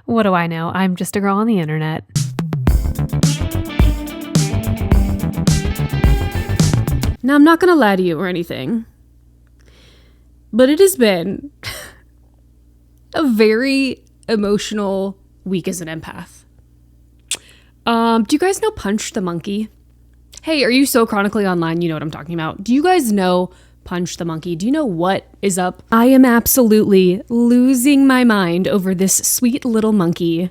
What do I know? I'm just a girl on the internet. Now, I'm not going to lie to you or anything, but it has been a very emotional week as an empath. Do you guys know Punch the Monkey? Hey, are you so chronically online? You know what I'm talking about. Do you guys know Punch the Monkey? Do you know what is up? I am absolutely losing my mind over this sweet little monkey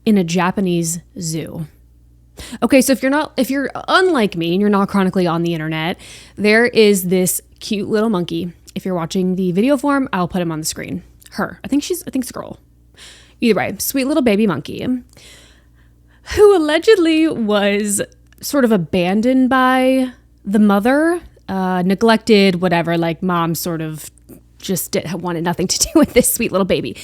in a Japanese zoo. Okay, so if you're unlike me and you're not chronically on the internet, there is this cute little monkey. If you're watching the video form, I'll put him on the screen. Her. I think it's a girl. Either way, sweet little baby monkey who allegedly was sort of abandoned by the mother, neglected, whatever, like mom sort of just wanted nothing to do with this sweet little baby.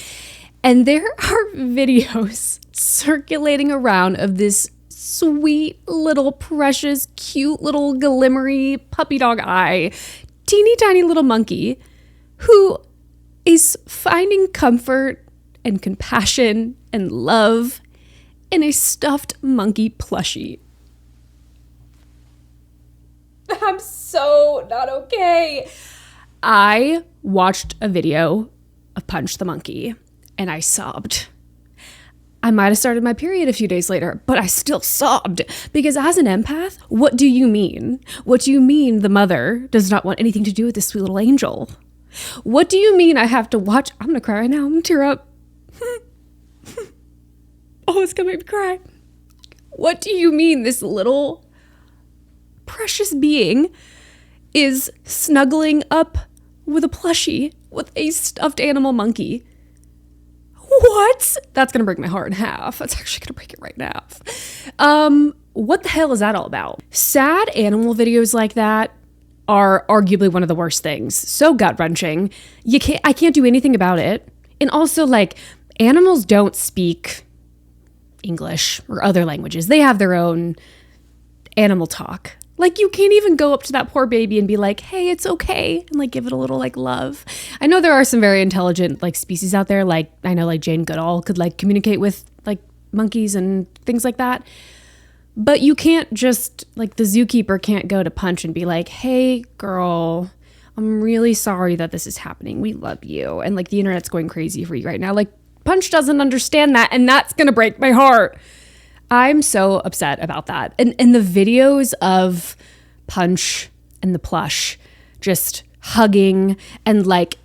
And there are videos circulating around of this sweet little precious, cute little glimmery puppy dog eye, teeny tiny little monkey who is finding comfort and compassion and love in a stuffed monkey plushie. I'm so not okay. I watched a video of Punch the Monkey and I sobbed. I might have started my period a few days later, but I still sobbed because as an empath, what do you mean? What do you mean the mother does not want anything to do with this sweet little angel? What do you mean I have to watch? I'm going to cry right now. I'm going to tear up. Oh, it's going to make me cry. What do you mean this little precious being is snuggling up with a plushie with a stuffed animal monkey? What? That's going to break my heart in half. That's actually going to break it right in half. What the hell is that all about? Sad animal videos like that are arguably one of the worst things. So gut-wrenching. I can't do anything about it. And also, like, animals don't speak English or other languages. They have their own animal talk. Like, you can't even go up to that poor baby and be like, hey, it's okay, and like give it a little like love. I know there are some very intelligent like species out there. Like, I know like Jane Goodall could like communicate with like monkeys and things like that. But you can't just, like, the zookeeper can't go to Punch and be like, hey, girl, I'm really sorry that this is happening. We love you. And like the internet's going crazy for you right now. Like, Punch doesn't understand that, and that's going to break my heart. I'm so upset about that. And the videos of Punch and the plush just hugging and like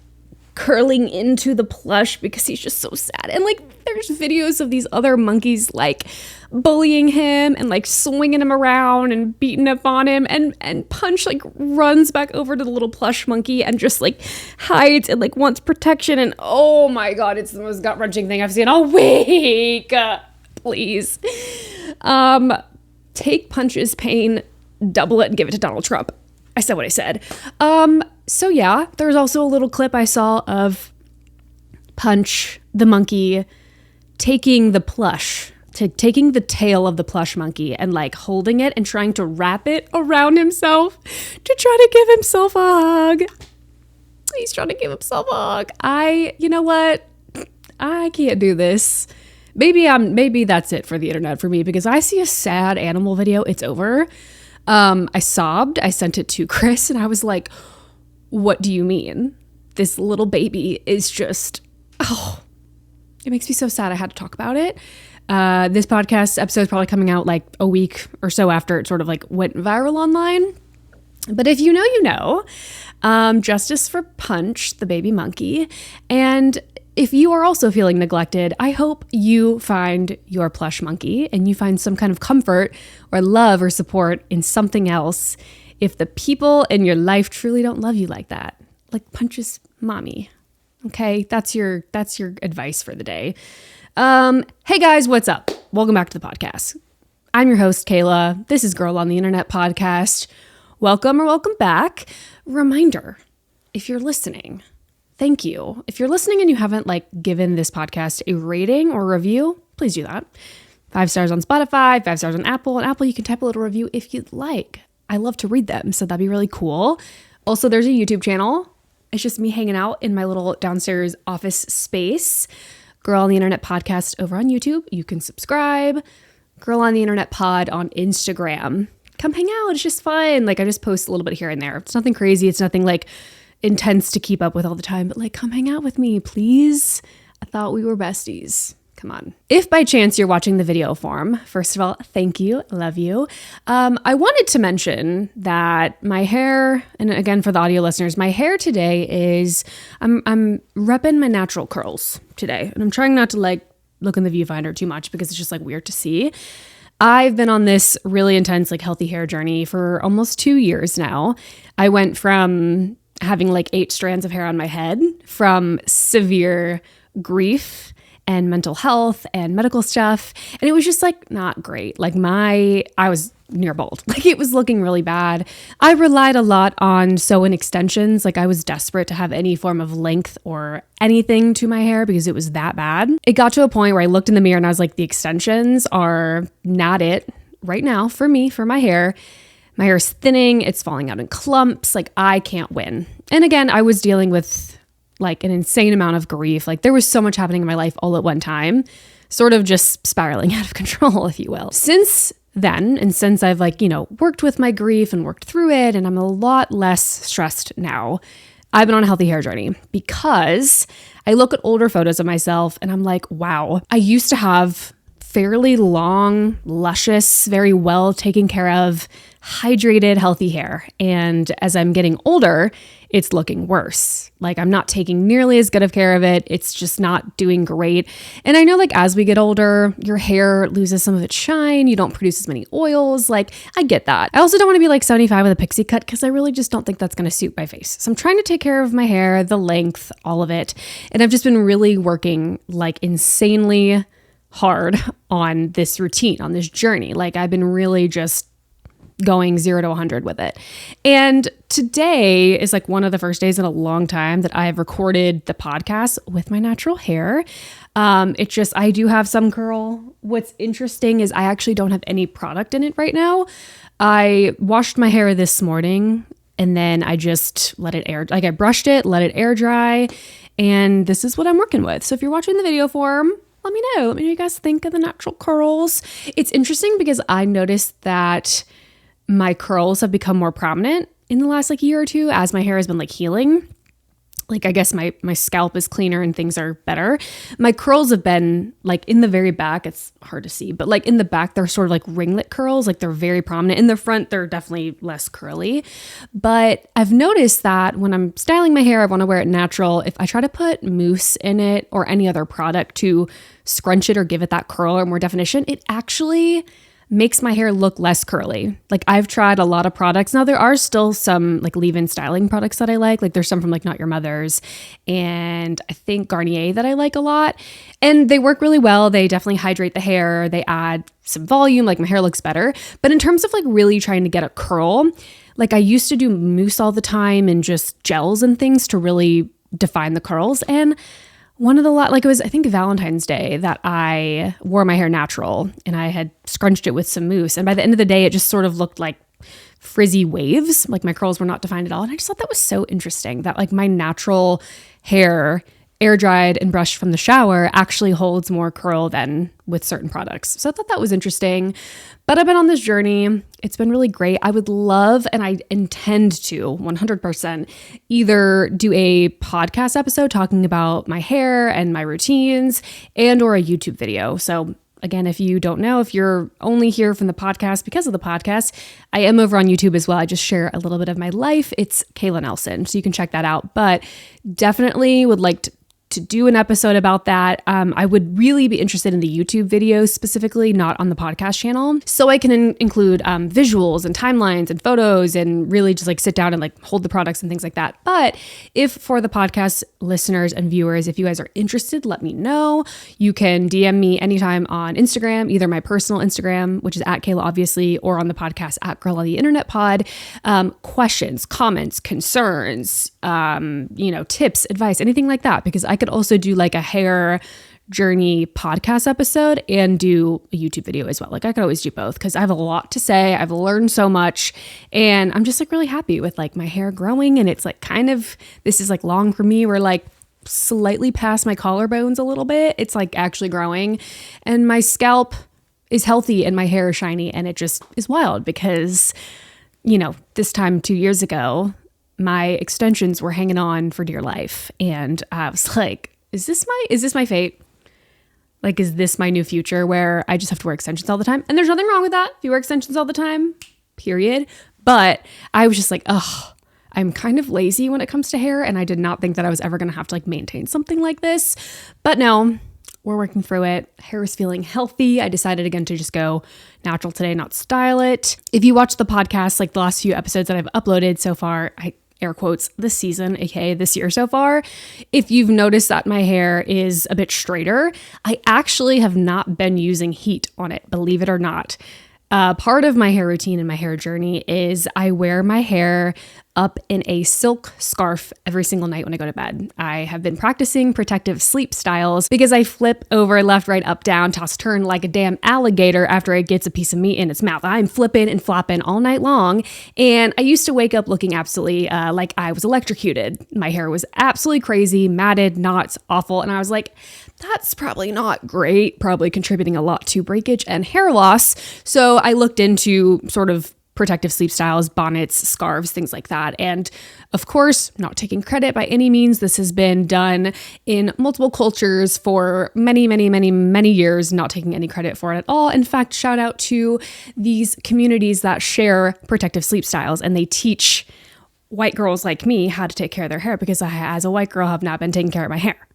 curling into the plush because he's just so sad. And like there's videos of these other monkeys like bullying him and like swinging him around and beating up on him. And Punch like runs back over to the little plush monkey and just like hides and like wants protection. And oh my God, it's the most gut-wrenching thing I've seen all week. Please. Take Punch's pain, double it, and give it to Donald Trump. I said what I said. So yeah, there's also a little clip I saw of Punch the monkey taking the plush, taking the tail of the plush monkey and like holding it and trying to wrap it around himself to try to give himself a hug. He's trying to give himself a hug. You know what? I can't do this. Maybe that's it for the internet for me, because I see a sad animal video, it's over. I sobbed. I sent it to Chris and I was like, what do you mean? This little baby is just, it makes me so sad I had to talk about it. This podcast episode is probably coming out like a week or so after it sort of like went viral online. But if you know, you know. Justice for Punch, the baby monkey. And if you are also feeling neglected, I hope you find your plush monkey and you find some kind of comfort or love or support in something else if the people in your life truly don't love you like that. Like Punch's mommy. Okay, that's your advice for the day. Hey guys, what's up? Welcome back to the podcast. I'm your host, Kayla. This is Girl on the Internet podcast. Welcome or welcome back. Reminder, if you're listening, thank you. If you're listening and you haven't like given this podcast a rating or review, please do that. 5 stars on Spotify, 5 stars on Apple. On Apple, you can type a little review if you'd like. I love to read them, so that'd be really cool. Also, there's a YouTube channel. It's just me hanging out in my little downstairs office space. Girl on the Internet podcast over on YouTube. You can subscribe. Girl on the Internet pod on Instagram. Come hang out. It's just fun. Like I just post a little bit here and there. It's nothing crazy. It's nothing like intense to keep up with all the time, but like come hang out with me, please. I thought we were besties. Come on. If by chance you're watching the video form, first of all, thank you. Love you. I wanted to mention that my hair, and again for the audio listeners, my hair today is, I'm repping my natural curls today. And I'm trying not to like look in the viewfinder too much because it's just like weird to see. I've been on this really intense like healthy hair journey for almost 2 years now. I went from having like 8 strands of hair on my head from severe grief and mental health and medical stuff. And it was just like not great. Like I was near bald. Like it was looking really bad. I relied a lot on sew-in extensions. Like I was desperate to have any form of length or anything to my hair because it was that bad. It got to a point where I looked in the mirror and I was like, the extensions are not it right now for me, for my hair. My hair is thinning. It's falling out in clumps. Like I can't win. And again, I was dealing with like an insane amount of grief. Like there was so much happening in my life all at one time, sort of just spiraling out of control, if you will. Since then, and since I've like, worked with my grief and worked through it, and I'm a lot less stressed now, I've been on a healthy hair journey because I look at older photos of myself and I'm like, wow, I used to have fairly long, luscious, very well taken care of, hydrated, healthy hair. And as I'm getting older, it's looking worse. Like I'm not taking nearly as good of care of it. It's just not doing great. And I know like as we get older, your hair loses some of its shine. You don't produce as many oils. Like I get that. I also don't want to be like 75 with a pixie cut because I really just don't think that's going to suit my face. So I'm trying to take care of my hair, the length, all of it. And I've just been really working like insanely hard on this routine, on this journey. Like I've been really just going 0 to 100 with it. And today is like one of the first days in a long time that I've recorded the podcast with my natural hair. I do have some curl. What's interesting is I actually don't have any product in it right now. I washed my hair this morning and then I just let it air, like I brushed it, let it air dry. And this is what I'm working with. So if you're watching the video form, let me know. Let me know what you guys think of the natural curls. It's interesting because I noticed that my curls have become more prominent in the last like year or two as my hair has been like healing. Like I guess my scalp is cleaner and things are better. My curls have been like in the very back, it's hard to see, but like in the back, they're sort of like ringlet curls. Like they're very prominent. In the front, they're definitely less curly. But I've noticed that when I'm styling my hair, I want to wear it natural. If I try to put mousse in it or any other product to scrunch it or give it that curl or more definition, it actually makes my hair look less curly. Like I've tried a lot of products. Now there are still some like leave-in styling products that I like. Like there's some from like Not Your Mother's and I think Garnier that I like a lot. And they work really well. They definitely hydrate the hair. They add some volume. Like my hair looks better. But in terms of like really trying to get a curl, like I used to do mousse all the time and just gels and things to really define the curls. And it was, I think Valentine's Day that I wore my hair natural and I had scrunched it with some mousse. And by the end of the day, it just sort of looked like frizzy waves. Like my curls were not defined at all. And I just thought that was so interesting that like my natural hair, air dried and brushed from the shower, actually holds more curl than with certain products. So I thought that was interesting. But I've been on this journey. It's been really great. I would love, and I intend to 100% either do a podcast episode talking about my hair and my routines and or a YouTube video. So again, if you don't know, if you're only here from the podcast because of the podcast, I am over on YouTube as well. I just share a little bit of my life. It's Kayla Nelson. So you can check that out. But definitely would like to do an episode about that. I would really be interested in the YouTube videos specifically, not on the podcast channel. So I can include visuals and timelines and photos and really just like sit down and like hold the products and things like that. But if for the podcast listeners and viewers, if you guys are interested, let me know. You can DM me anytime on Instagram, either my personal Instagram, which is at Kayla obviously, or on the podcast at Girl on the Internet Pod. Questions, comments, concerns, tips, advice, anything like that, because I could also do like a hair journey podcast episode and do a YouTube video as well. Like I could always do both because I have a lot to say. I've learned so much and I'm just like really happy with like my hair growing. And it's like this is like long for me. We're like slightly past my collarbones a little bit. It's like actually growing, and my scalp is healthy and my hair is shiny, and it just is wild because, this time 2 years ago, my extensions were hanging on for dear life. And I was like, is this my fate? Like, is this my new future where I just have to wear extensions all the time? And there's nothing wrong with that if you wear extensions all the time, period. But I was just like, ugh, I'm kind of lazy when it comes to hair. And I did not think that I was ever going to have to like maintain something like this. But no, we're working through it. Hair is feeling healthy. I decided again to just go natural today, not style it. If you watch the podcast, like the last few episodes that I've uploaded so far, air quotes, this season, aka this year so far, if you've noticed that my hair is a bit straighter, I actually have not been using heat on it, believe it or not. Part of my hair routine and my hair journey is I wear my hair up in a silk scarf every single night when I go to bed. I have been practicing protective sleep styles because I flip over left, right, up, down, toss, turn like a damn alligator after it gets a piece of meat in its mouth. I'm flipping and flopping all night long. And I used to wake up looking absolutely like I was electrocuted. My hair was absolutely crazy, matted, knots, awful. And I was like, that's probably not great, probably contributing a lot to breakage and hair loss. So I looked into sort of protective sleep styles, bonnets, scarves, things like that. And of course, not taking credit by any means. This has been done in multiple cultures for many, many, many, many years, not taking any credit for it at all. In fact, shout out to these communities that share protective sleep styles, and they teach white girls like me how to take care of their hair, because I, as a white girl, have not been taking care of my hair.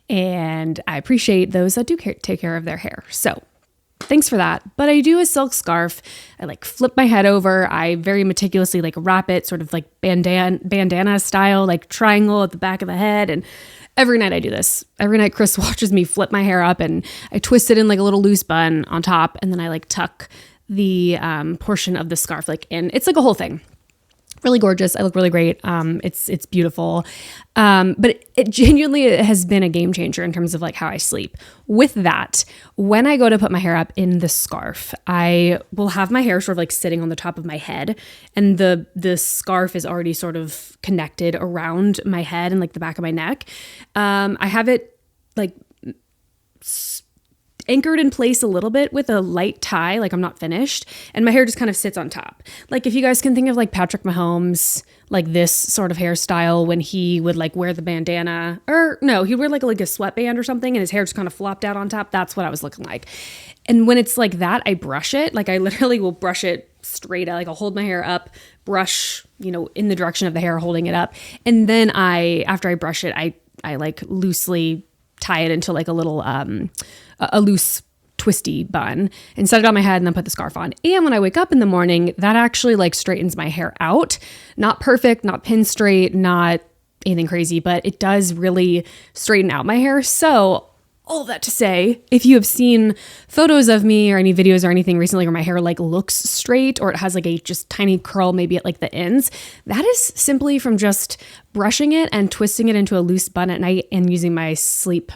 And I appreciate those that do take care of their hair. So thanks for that. But I do a silk scarf. I like flip my head over. I very meticulously like wrap it sort of like bandana style, like triangle at the back of the head. And every night I do this. Every night Chris watches me flip my hair up, and I twist it in like a little loose bun on top. And then I like tuck the portion of the scarf like in. It's like a whole thing. Really gorgeous. I look really great. It's beautiful. But it genuinely has been a game changer in terms of like how I sleep. With that, when I go to put my hair up in the scarf, I will have my hair sort of like sitting on the top of my head, and the scarf is already sort of connected around my head and like the back of my neck. I have it like anchored in place a little bit with a light tie, like I'm not finished, and my hair just kind of sits on top. Like if you guys can think of like Patrick Mahomes, like this sort of hairstyle when he would like wear the bandana, or no, he'd wear like a sweatband or something and his hair just kind of flopped out on top. That's what I was looking like. And when it's like that, I brush it. Like I literally will brush it straight. Like I'll hold my hair up, brush, in the direction of the hair, holding it up. And then after I brush it, I like loosely tie it into like a little, a loose twisty bun, and set it on my head, and then put the scarf on. And when I wake up in the morning, that actually like straightens my hair out. Not perfect, not pin straight, not anything crazy, but it does really straighten out my hair. So all that to say, if you have seen photos of me or any videos or anything recently where my hair like looks straight, or it has like a just tiny curl maybe at like the ends, that is simply from just brushing it and twisting it into a loose bun at night and using my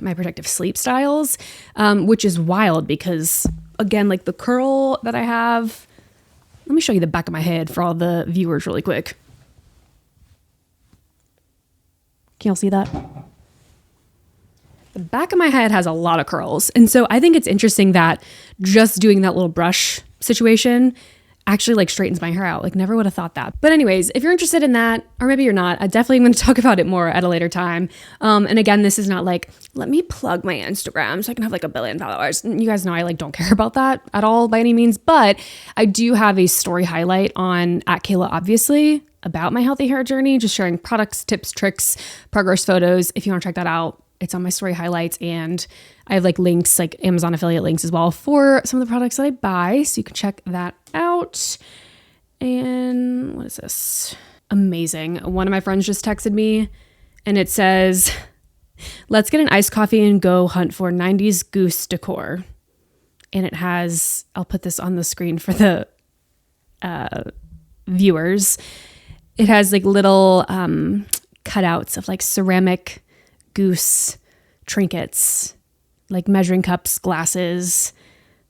protective sleep styles, which is wild because again, like the curl that I have, let me show you the back of my head for all the viewers really quick. Can y'all see that? The back of my head has a lot of curls. And so I think it's interesting that just doing that little brush situation actually like straightens my hair out. Like never would have thought that. But anyways, if you're interested in that, or maybe you're not, I definitely am going to talk about it more at a later time. And again, this is not like, let me plug my Instagram so I can have like 1 billion followers. You guys know I like don't care about that at all by any means, but I do have a story highlight on @Kayla, obviously, about my healthy hair journey, just sharing products, tips, tricks, progress photos. If you want to check that out, it's on my story highlights, and I have like links, like Amazon affiliate links as well for some of the products that I buy. So you can check that out. And what is this? Amazing. One of my friends just texted me and it says, let's get an iced coffee and go hunt for 90s goose decor. And it has, I'll put this on the screen for the viewers. It has like little cutouts of like ceramic goose trinkets, like measuring cups, glasses,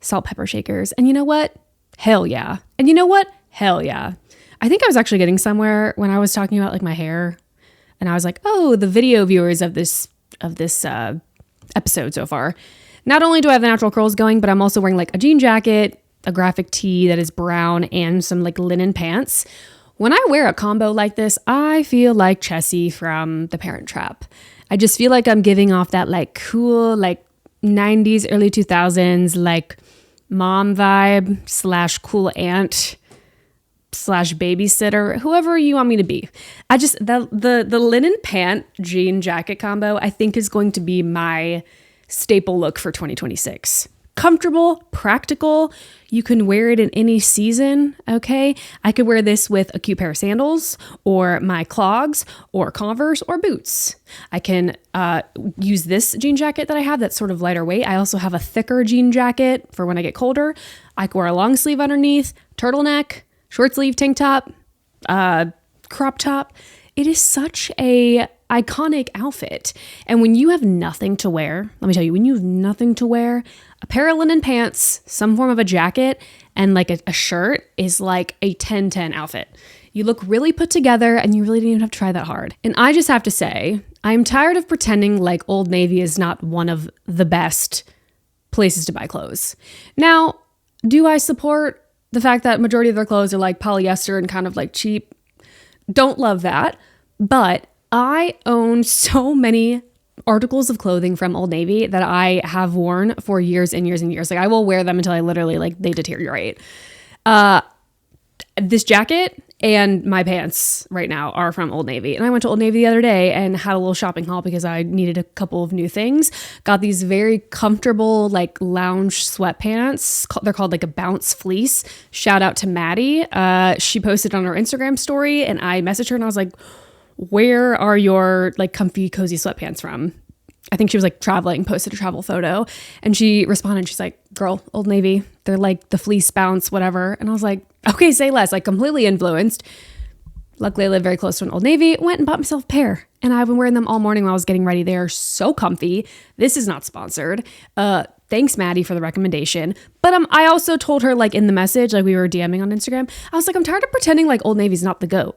salt, pepper shakers. And you know what? Hell yeah. And you know what? Hell yeah. I think I was actually getting somewhere when I was talking about like my hair, and I was like, oh, the video viewers of this of this episode so far. Not only do I have the natural curls going, but I'm also wearing like a jean jacket, a graphic tee that is brown, and some like linen pants. When I wear a combo like this, I feel like Chessie from The Parent Trap. I just feel like I'm giving off that like cool, like 90s, early 2000s, like mom vibe / cool aunt / babysitter, whoever you want me to be. I just, the linen pant jean jacket combo, I think is going to be my staple look for 2026. Comfortable, practical. You can wear it in any season, okay? I could wear this with a cute pair of sandals or my clogs or Converse or boots. I can use this jean jacket that I have that's sort of lighter weight. I also have a thicker jean jacket for when I get colder. I could wear a long sleeve underneath, turtleneck, short sleeve tank top, crop top. It is such a iconic outfit. And when you have nothing to wear, let me tell you, when you have nothing to wear, a pair of linen pants, some form of a jacket, and like a shirt is like a 10-10 outfit. You look really put together and you really didn't even have to try that hard. And I just have to say, I'm tired of pretending like Old Navy is not one of the best places to buy clothes. Now, do I support the fact that majority of their clothes are like polyester and kind of like cheap? Don't love that. But I own so many articles of clothing from Old Navy that I have worn for years and years and years. Like I will wear them until I literally like they deteriorate. This jacket and my pants right now are from Old Navy. And I went to Old Navy the other day and had a little shopping haul because I needed a couple of new things. Got these very comfortable like lounge sweatpants. They're called like a bounce fleece. Shout out to Maddie. She posted on her Instagram story and I messaged her and I was like, where are your like comfy, cozy sweatpants from? I think she was like traveling, posted a travel photo. And she responded, she's like, girl, Old Navy, they're like the fleece bounce, whatever. And I was like, okay, say less, like completely influenced. Luckily, I live very close to an Old Navy, went and bought myself a pair. And I've been wearing them all morning while I was getting ready. They are so comfy. This is not sponsored. Thanks, Maddie, for the recommendation. But I also told her like in the message, like we were DMing on Instagram, I was like, I'm tired of pretending like Old Navy's not the GOAT.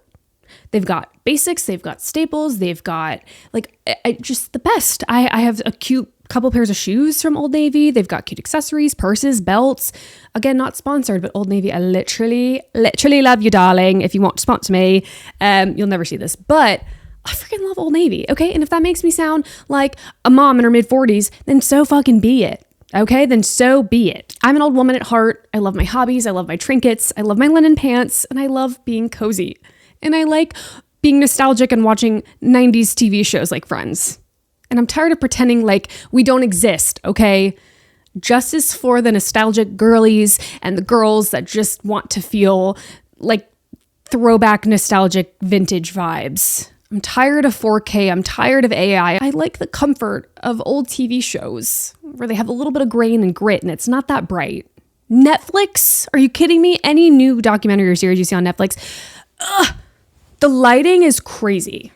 They've got basics, they've got staples, they've got like just the best. I have a cute couple pairs of shoes from Old Navy. They've got cute accessories, purses, belts. Again, not sponsored, but Old Navy, I literally love you, darling. If you want to sponsor me, you'll never see this, but I freaking love Old Navy. Okay. And if that makes me sound like a mom in her mid 40s, then so fucking be it. Okay, then so be it. I'm an old woman at heart. I love my hobbies. I love my trinkets. I love my linen pants and I love being cozy. And I like being nostalgic and watching 90s TV shows like Friends. And I'm tired of pretending like we don't exist, okay? Justice for the nostalgic girlies and the girls that just want to feel like throwback nostalgic vintage vibes. I'm tired of 4K. I'm tired of AI. I like the comfort of old TV shows where they have a little bit of grain and grit and it's not that bright. Netflix? Are you kidding me? Any new documentary or series you see on Netflix? Ugh. The lighting is crazy.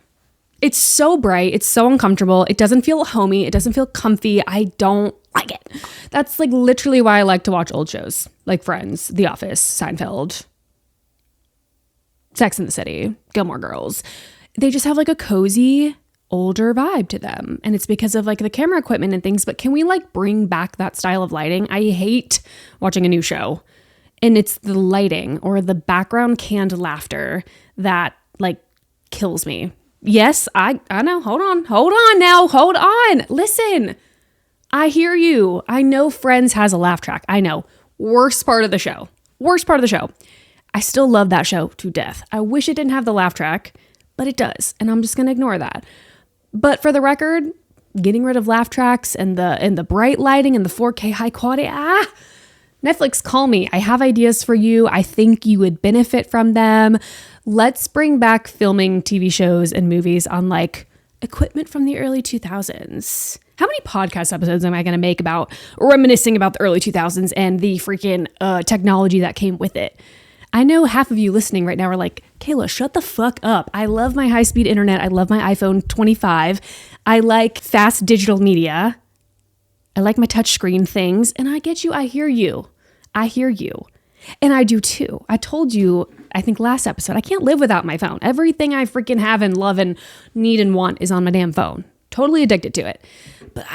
It's so bright. It's so uncomfortable. It doesn't feel homey. It doesn't feel comfy. I don't like it. That's like literally why I like to watch old shows like Friends, The Office, Seinfeld, Sex and the City, Gilmore Girls. They just have like a cozy, older vibe to them. And it's because of like the camera equipment and things. But can we like bring back that style of lighting? I hate watching a new show. And it's the lighting or the background canned laughter that like kills me. Yes, I know. Hold on now. Hold on. Listen, I hear you. I know Friends has a laugh track. I know. Worst part of the show. I still love that show to death. I wish it didn't have the laugh track, but it does. And I'm just going to ignore that. But for the record, getting rid of laugh tracks and the bright lighting and the 4K high quality, Netflix, call me. I have ideas for you. I think you would benefit from them. Let's bring back filming TV shows and movies on like equipment from the early 2000s. How many podcast episodes am I going to make about reminiscing about the early 2000s and the freaking technology that came with it? I know half of you listening right now are like, Kayla, shut the fuck up. I love my high-speed internet. I love my iPhone 25. I like fast digital media. I like my touchscreen things, and I get you. I hear you. And I do too. I told you, I think last episode, I can't live without my phone. Everything I freaking have and love and need and want is on my damn phone. totally addicted to it. But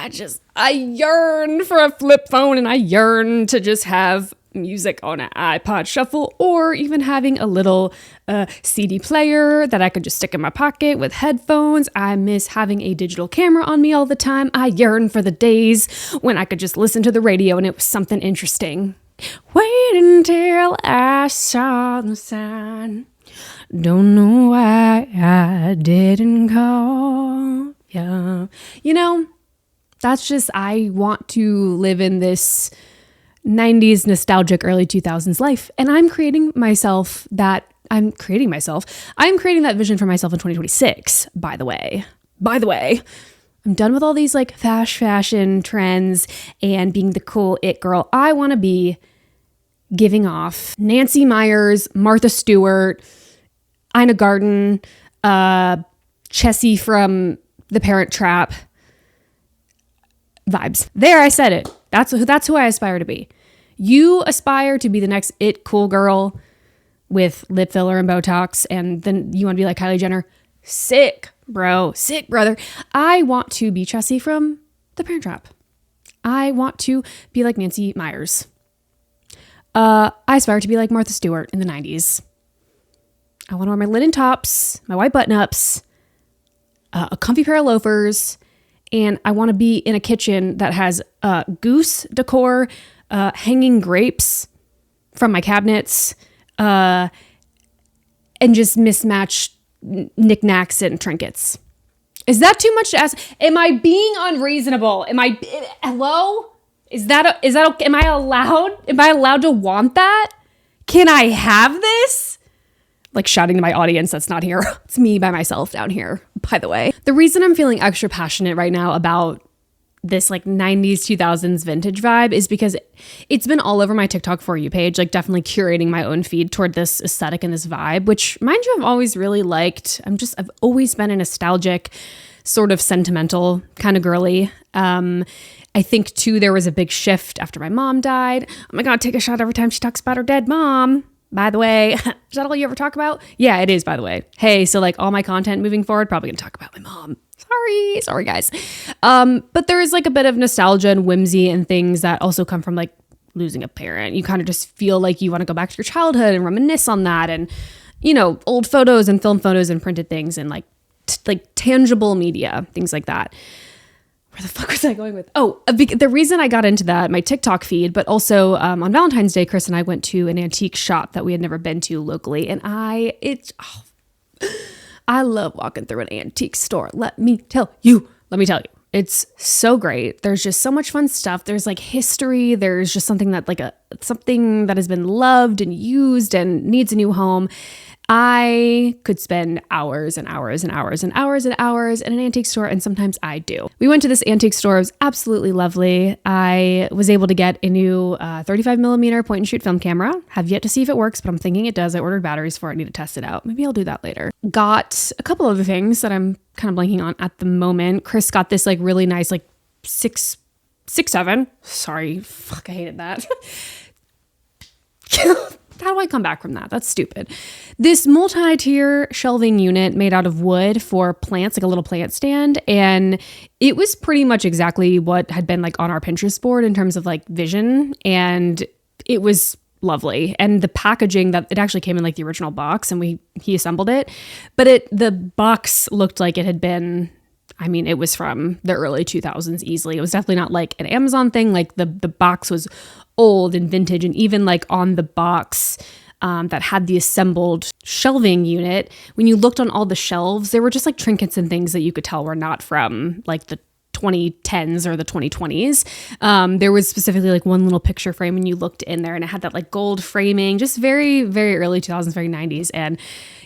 I yearn for a flip phone, and I yearn to just have music on an iPod shuffle, or even having a little CD player that I could just stick in my pocket with headphones. I miss having a digital camera on me all the time. I yearn for the days when I could just listen to the radio and it was something interesting. Wait until I saw the sign. Don't know why I didn't call ya. You know, that's just, I want to live in this 90s nostalgic early 2000s life, and I'm creating that vision for myself in 2026. By the way, I'm done with all these like fast fashion trends and being the cool it girl. I want to be giving off Nancy Meyers, Martha Stewart, Ina Garten, Chessie from The Parent Trap vibes. There, I said it. That's who I aspire to be. You aspire to be the next it cool girl with lip filler and Botox, and then you want to be like Kylie Jenner. Sick, bro. Sick, brother. I want to be Chessie from The Parent Trap. I want to be like Nancy Meyers. I aspire to be like Martha Stewart in the 90s. I want to wear my linen tops, my white button-ups, a comfy pair of loafers, and I want to be in a kitchen that has goose decor, hanging grapes from my cabinets, and just mismatched knickknacks and trinkets. Is that too much to ask? Am I being unreasonable? Hello? Am I allowed to want that? Can I have this? Like shouting to my audience that's not here. It's me by myself down here, by the way. The reason I'm feeling extra passionate right now about this like 90s, 2000s vintage vibe is because it's been all over my TikTok For You page, like definitely curating my own feed toward this aesthetic and this vibe, which mind you, I've always really liked. I've always been a nostalgic, sort of sentimental kind of girly. I think too, there was a big shift after my mom died. Oh my God, take a shot every time she talks about her dead mom. By the way, is that all you ever talk about? Yeah, it is, by the way. Hey, so like all my content moving forward, probably gonna talk about my mom. Sorry guys. But there is like a bit of nostalgia and whimsy and things that also come from like losing a parent. You kind of just feel like you want to go back to your childhood and reminisce on that, and you know, old photos and film photos and printed things and like tangible media, things like that. Where the fuck was I going with? Oh, the reason I got into that, my TikTok feed, but also on Valentine's Day, Chris and I went to an antique shop that we had never been to locally. And I love walking through an antique store. Let me tell you, it's so great. There's just so much fun stuff. There's like history. There's just something that something that has been loved and used and needs a new home. I could spend hours and hours and hours and hours and hours in an antique store, and sometimes I do. We went to this antique store. It was absolutely lovely. I was able to get a new 35 millimeter point and shoot film camera. Have yet to see if it works, but I'm thinking it does. I ordered batteries for it. I need to test it out. Maybe I'll do that later. Got a couple other things that I'm kind of blanking on at the moment. Chris got this like really nice like 6'7". Sorry, fuck, I hated that. How do I come back from that? That's stupid. This multi-tier shelving unit made out of wood for plants, like a little plant stand. And it was pretty much exactly what had been like on our Pinterest board in terms of like vision. And it was lovely. And the packaging, that it actually came in like the original box, and he assembled it. But the box looked like it had been, I mean, it was from the early 2000s easily. It was definitely not like an Amazon thing. Like the box was old and vintage, and even like on the box that had the assembled shelving unit, when you looked on all the shelves, there were just like trinkets and things that you could tell were not from like the 2010s or the 2020s. There was specifically like one little picture frame when you looked in there, and it had that like gold framing, just very, very early 2000s, very 90s. And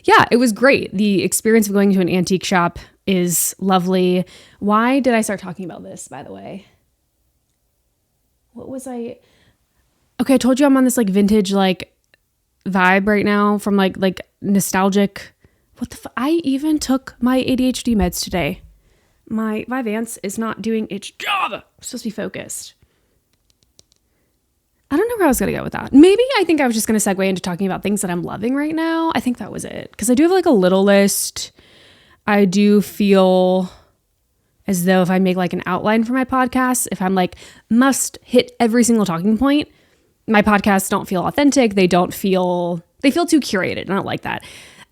yeah, it was great. The experience of going to an antique shop is lovely. Why did I start talking about this, by the way? What was I... Okay, I told you I'm on this like vintage like vibe right now from like nostalgic. What the I even took my ADHD meds today. My Vyvanse is not doing its job. I'm supposed to be focused. I don't know where I was going to go with that. Maybe I think I was just going to segue into talking about things that I'm loving right now. I think that was it. Because I do have like a little list. I do feel as though if I make like an outline for my podcast, if I'm like, must hit every single talking point, my podcasts don't feel authentic. They feel too curated. I don't like that.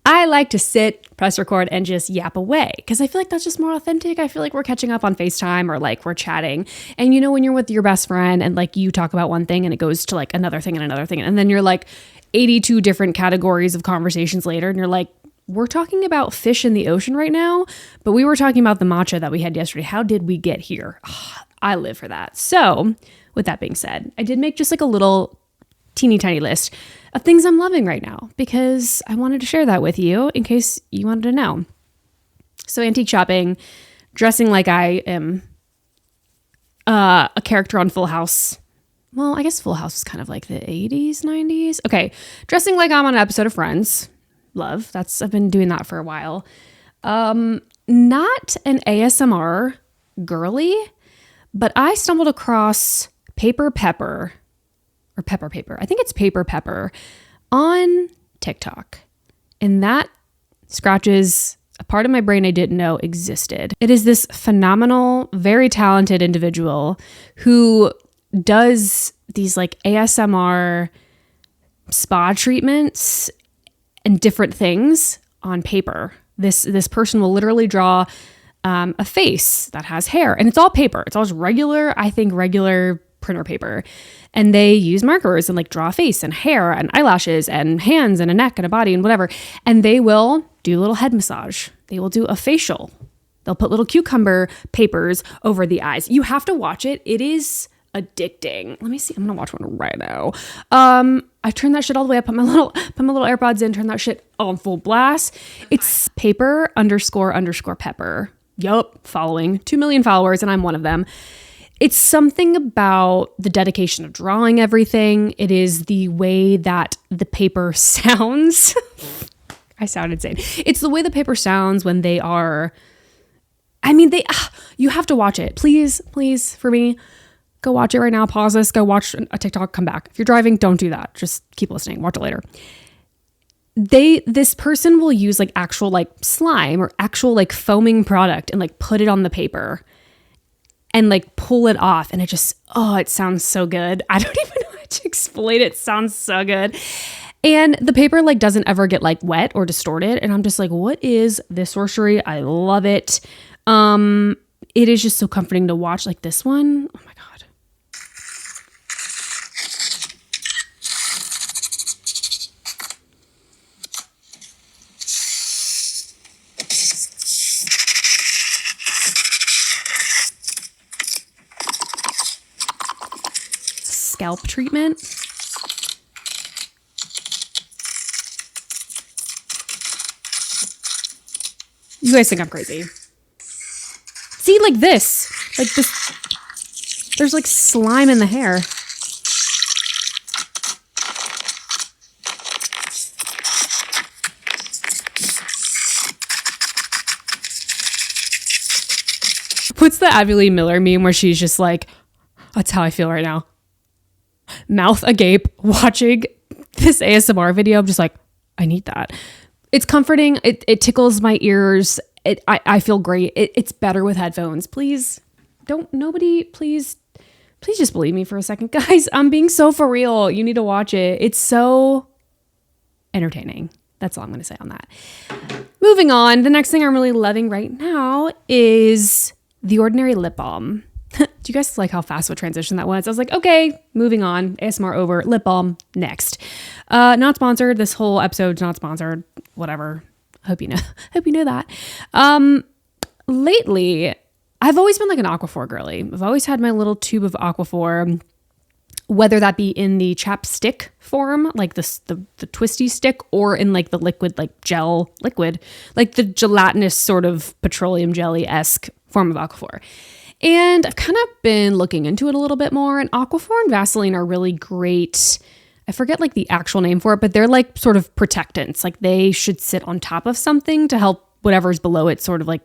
I like to sit, press record, and just yap away because I feel like that's just more authentic. I feel like we're catching up on FaceTime or like we're chatting. And you know, when you're with your best friend and like you talk about one thing and it goes to like another thing and another thing, and then you're like 82 different categories of conversations later, and you're like, we're talking about fish in the ocean right now, but we were talking about the matcha that we had yesterday. How did we get here? I live for that. So with that being said, I did make just like a little teeny tiny list of things I'm loving right now because I wanted to share that with you in case you wanted to know. So antique shopping, dressing like I am a character on Full House. Well, I guess Full House was kind of like the 80s, 90s. Okay, dressing like I'm on an episode of Friends. Love. I've been doing that for a while. Not an ASMR girly, but I stumbled across Paper Pepper. Or Pepper Paper. I think it's Paper Pepper on TikTok. And that scratches a part of my brain I didn't know existed. It is this phenomenal, very talented individual who does these like ASMR spa treatments and different things on paper. This person will literally draw a face that has hair, and it's all paper. It's all just regular printer paper. And they use markers and like draw a face and hair and eyelashes and hands and a neck and a body and whatever. And they will do a little head massage. They will do a facial. They'll put little cucumber papers over the eyes. You have to watch it. It is addicting. Let me see. I'm gonna watch one right now. I turned that shit all the way up. Put my little AirPods in. Turn that shit on full blast. It's paper__pepper. Yup, following 2 million followers, and I'm one of them. It's something about the dedication of drawing everything. It is the way that the paper sounds. I sound insane. It's the way the paper sounds when they are, you have to watch it. Please, for me, go watch it right now. Pause this, go watch a TikTok, come back. If you're driving, don't do that. Just keep listening. Watch it later. This person will use like actual like slime or actual like foaming product and like put it on the paper and like pull it off. And it sounds so good. I don't even know how to explain it. It sounds so good. And the paper like doesn't ever get like wet or distorted. And I'm just like, what is this sorcery? I love it. It is just so comforting to watch. Like this one. Oh my God. Scalp treatment. You guys think I'm crazy. See, like this. There's like slime in the hair. What's the Abby Lee Miller meme where she's just like, that's how I feel right now. Mouth agape, watching this ASMR video. I'm just like, I need that. It's comforting. It tickles my ears. I feel great. It's better with headphones. Please just believe me for a second, guys. I'm being so for real. You need to watch it. It's so entertaining. That's all I'm going to say on that. Moving on. The next thing I'm really loving right now is The Ordinary lip balm. Do you guys like how fast of a transition that was? I was like, okay, moving on. ASMR over. Lip balm next. Not sponsored. This whole episode's not sponsored. Whatever. Hope you know that. Lately, I've always been like an Aquaphor girly. I've always had my little tube of Aquaphor, whether that be in the chapstick form, like the twisty stick, or in like the liquid, like gel liquid, like the gelatinous sort of petroleum jelly-esque form of Aquaphor. And I've kind of been looking into it a little bit more, and Aquaphor and Vaseline are really great. I forget like the actual name for it, but they're like sort of protectants. Like they should sit on top of something to help whatever's below it sort of like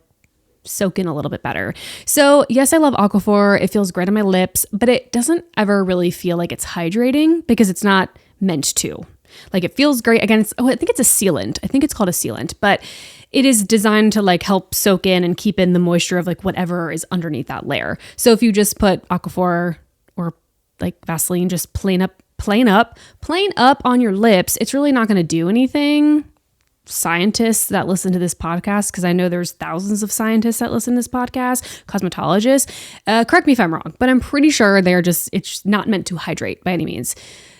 soak in a little bit better. So yes, I love Aquaphor. It feels great on my lips, but it doesn't ever really feel like it's hydrating because it's not meant to. Like it feels great. Again, I think it's a sealant. I think it's called a sealant, but it is designed to like help soak in and keep in the moisture of like whatever is underneath that layer. So if you just put Aquaphor or like Vaseline just plain up on your lips, it's really not going to do anything. Scientists that listen to this podcast, because I know there's thousands of scientists that listen to this podcast, cosmetologists, correct me if I'm wrong, but I'm pretty sure it's not meant to hydrate by any means.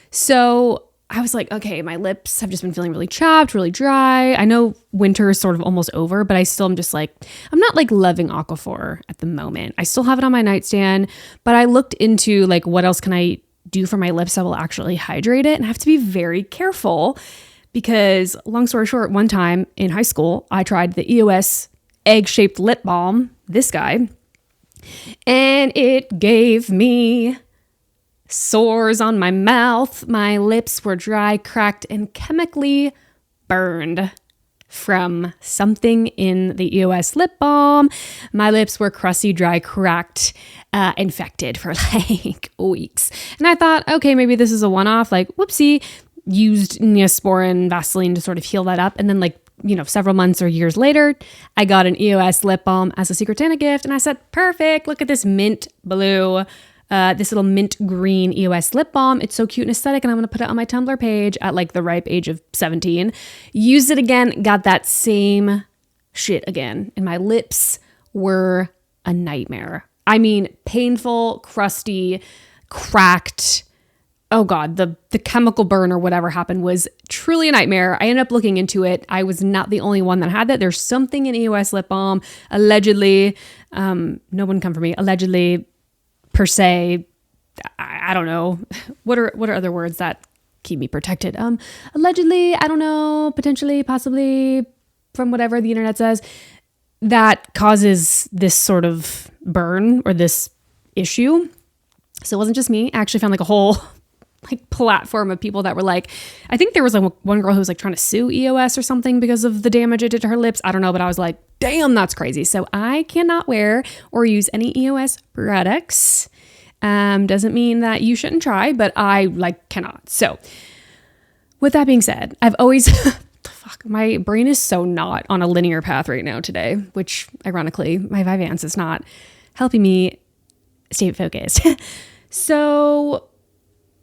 So I was like, okay, my lips have just been feeling really chapped, really dry. I know winter is sort of almost over, but I still am just like, I'm not like loving Aquaphor at the moment. I still have it on my nightstand, but I looked into like, what else can I do for my lips that will actually hydrate it? And I have to be very careful because, long story short, one time in high school, I tried the EOS egg-shaped lip balm, this guy, and it gave me sores on my mouth. My lips were dry, cracked, and chemically burned from something in the EOS lip balm. My lips were crusty, dry, cracked, infected for like weeks. And I thought, okay, maybe this is a one-off, like whoopsie, used Neosporin Vaseline to sort of heal that up. And then like, several months or years later, I got an EOS lip balm as a Secret Santa gift. And I said, perfect, look at this mint blue, this little mint green EOS lip balm. It's so cute and aesthetic. And I'm going to put it on my Tumblr page at like the ripe age of 17. Used it again, got that same shit again. And my lips were a nightmare. I mean, painful, crusty, cracked. Oh God, the chemical burn or whatever happened was truly a nightmare. I ended up looking into it. I was not the only one that had that. There's something in EOS lip balm, allegedly, no one come for me, allegedly, per se, I don't know. What are other words that keep me protected? Allegedly, I don't know, potentially, possibly, from whatever the internet says, that causes this sort of burn or this issue. So it wasn't just me. I actually found like a whole like platform of people that were like, I think there was like one girl who was like trying to sue EOS or something because of the damage it did to her lips. I don't know, but I was like, damn, that's crazy. So I cannot wear or use any EOS products. Doesn't mean that you shouldn't try, but I like cannot. So with that being said, I've always, my brain is so not on a linear path right now today, which ironically, my Vyvanse is not helping me stay focused. So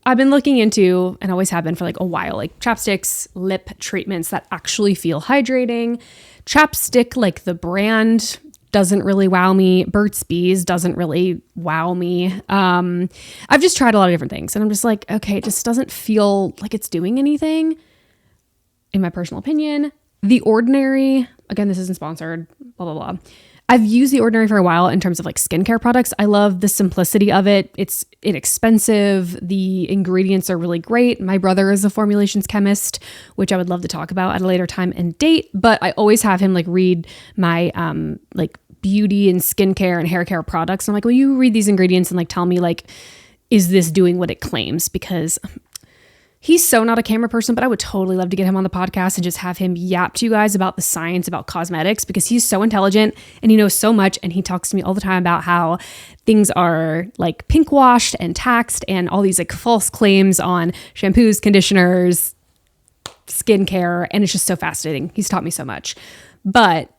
I've been looking into, and always have been for like a while, like chapsticks, lip treatments that actually feel hydrating. Chapstick, like the brand, doesn't really wow me. Burt's Bees doesn't really wow me. I've just tried a lot of different things, and I'm just like, okay, it just doesn't feel like it's doing anything, in my personal opinion. The Ordinary, again, this isn't sponsored, blah, blah, blah. I've used The Ordinary for a while in terms of like skincare products. I love the simplicity of it. It's inexpensive. The ingredients are really great. My brother is a formulations chemist, which I would love to talk about at a later time and date, but I always have him like read my like beauty and skincare and hair care products. And I'm like, will you read these ingredients and like tell me like, is this doing what it claims? Because he's so not a camera person, but I would totally love to get him on the podcast and just have him yap to you guys about the science about cosmetics, because he's so intelligent and he knows so much. And he talks to me all the time about how things are like pink washed and taxed and all these like false claims on shampoos, conditioners, skincare. And it's just so fascinating. He's taught me so much. But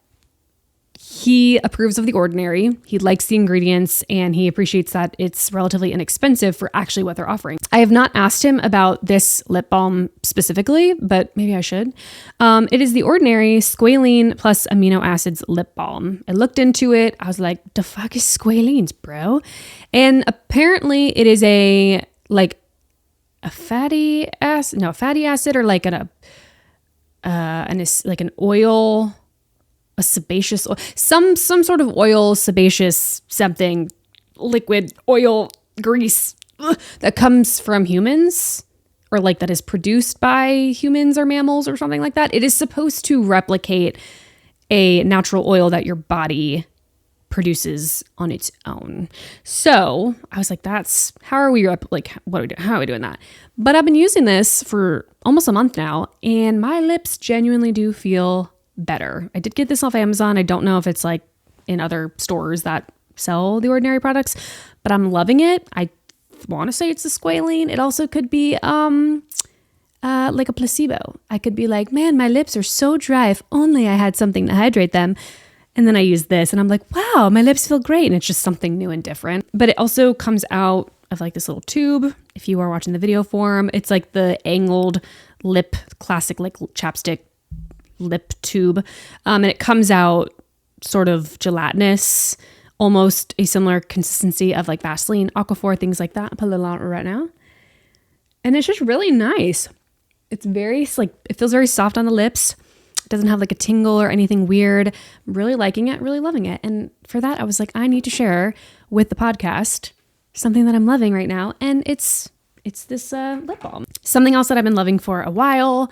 he approves of The Ordinary. He likes the ingredients and he appreciates that it's relatively inexpensive for actually what they're offering. I have not asked him about this lip balm specifically, but maybe I should. It is The Ordinary Squalene plus amino acids lip balm. I looked into it. I was like, the fuck is squalenes, bro? And apparently it is a fatty acid or like an oil, a sebaceous oil, some sort of oil, sebaceous something, liquid oil, grease that comes from humans, or like that is produced by humans or mammals or something like that. It is supposed to replicate a natural oil that your body produces on its own. So I was like, how are we doing that? But I've been using this for almost a month now, and my lips genuinely do feel better. I did get this off Amazon. I don't know if it's like in other stores that sell The Ordinary products, but I'm loving it. I want to say it's a squalene. It also could be like a placebo. I could be like, man, my lips are so dry. If only I had something to hydrate them. And then I use this and I'm like, wow, my lips feel great. And it's just something new and different. But it also comes out of like this little tube. If you are watching the video form, it's like the angled lip, classic like chapstick lip tube. And it comes out sort of gelatinous, almost a similar consistency of like Vaseline, Aquaphor, things like that. I'll put a little on it right now. And it's just really nice. It's very, like, it feels very soft on the lips. It doesn't have like a tingle or anything weird. I'm really liking it, really loving it. And for that, I was like, I need to share with the podcast something that I'm loving right now. And it's this lip balm. Something else that I've been loving for a while.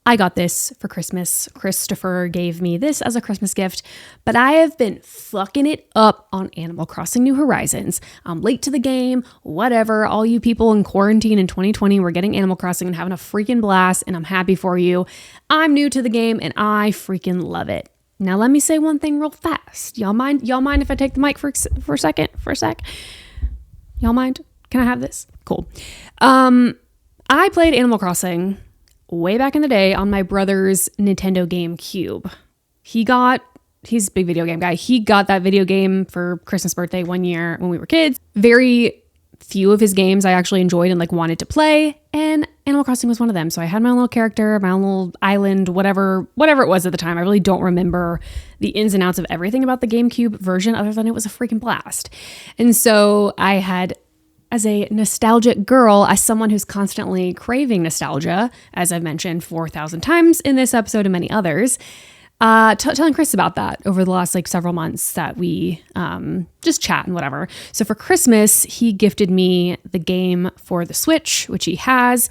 I got this for Christmas. Christopher gave me this as a Christmas gift, but I have been fucking it up on Animal Crossing New Horizons. I'm late to the game, whatever. All you people in quarantine in 2020 were getting Animal Crossing and having a freaking blast, and I'm happy for you. I'm new to the game and I freaking love it. Now let me say one thing real fast. Y'all mind if I take the mic for a sec? Y'all mind? Can I have this? Cool. I played Animal Crossing way back in the day on my brother's Nintendo GameCube. He's a big video game guy. He got that video game for Christmas birthday one year when we were kids. Very few of his games I actually enjoyed and like wanted to play, and Animal Crossing was one of them. So I had my own little character, my own little island, whatever it was at the time. I really don't remember the ins and outs of everything about the GameCube version other than it was a freaking blast. And so I had, as a nostalgic girl, as someone who's constantly craving nostalgia, as I've mentioned 4,000 times in this episode and many others, telling Chris about that over the last like several months that we just chat and whatever. So for Christmas, he gifted me the game for the Switch, which he has.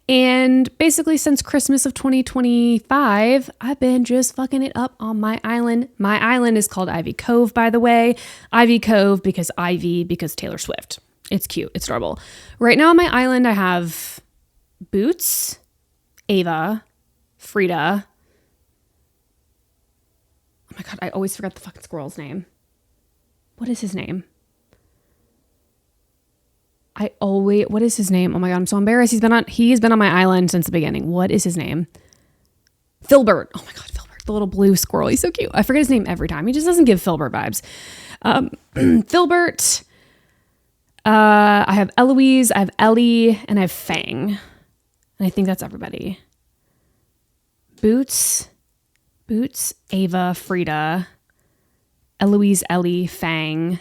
And basically since Christmas of 2025, I've been just fucking it up on my island. My island is called Ivy Cove, by the way. Ivy Cove because Taylor Swift. It's cute. It's adorable. Right now on my island, I have Boots, Ava, Frida. Oh my God, I always forget the fucking squirrel's name. What is his name? What is his name? Oh my God, I'm so embarrassed. He's been on my island since the beginning. What is his name? Filbert. Oh my God, Filbert, the little blue squirrel. He's so cute. I forget his name every time. He just doesn't give Filbert vibes. Filbert. I have Eloise, I have Ellie, and I have Fang. And I think that's everybody. Boots, Ava, Frida, Eloise, Ellie, Fang.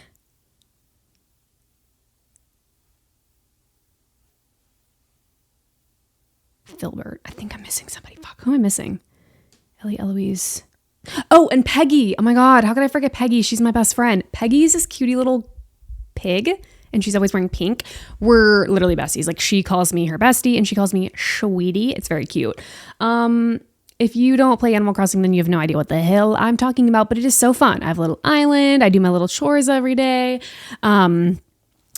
Filbert. I think I'm missing somebody. Fuck, who am I missing? Ellie, Eloise. Oh, and Peggy. Oh my God, how could I forget Peggy? She's my best friend. Peggy's this cutie little pig. And she's always wearing pink. We're literally besties. Like, she calls me her bestie and she calls me Sweetie. It's very cute. If you don't play Animal Crossing, then you have no idea what the hell I'm talking about, but it is so fun. I have a little island. I do my little chores every day. Mind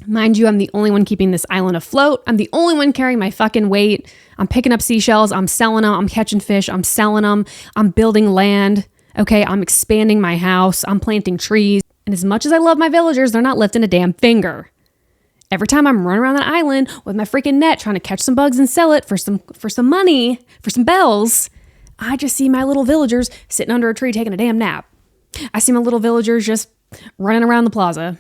you, I'm the only one keeping this island afloat. I'm the only one carrying my fucking weight. I'm picking up seashells. I'm selling them. I'm catching fish. I'm selling them. I'm building land. Okay, I'm expanding my house. I'm planting trees. And as much as I love my villagers, they're not lifting a damn finger. Every time I'm running around that island with my freaking net trying to catch some bugs and sell it for some money, for some bells, I just see my little villagers sitting under a tree taking a damn nap. I see my little villagers just running around the plaza.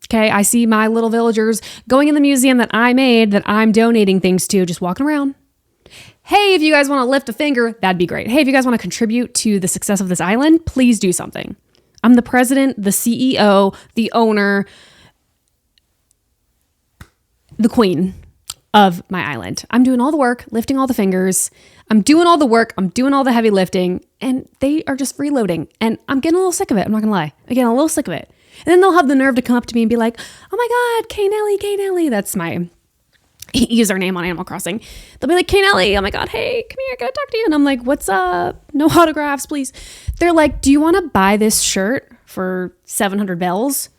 Okay, I see my little villagers going in the museum that I made, that I'm donating things to, just walking around. Hey, if you guys want to lift a finger, that'd be great. Hey, if you guys want to contribute to the success of this island, please do something. I'm the president, the CEO, the owner, the queen of my island. I'm doing all the work, lifting all the fingers. I'm doing all the work. I'm doing all the heavy lifting, and they are just freeloading. And I'm getting a little sick of it. I'm not gonna lie. I'm getting a little sick of it. And then they'll have the nerve to come up to me and be like, oh my God, K Nelly. That's my username on Animal Crossing. They'll be like, K Nelly. Oh my God, hey, come here, I gotta talk to you. And I'm like, what's up? No autographs, please. They're like, do you want to buy this shirt for 700 bells?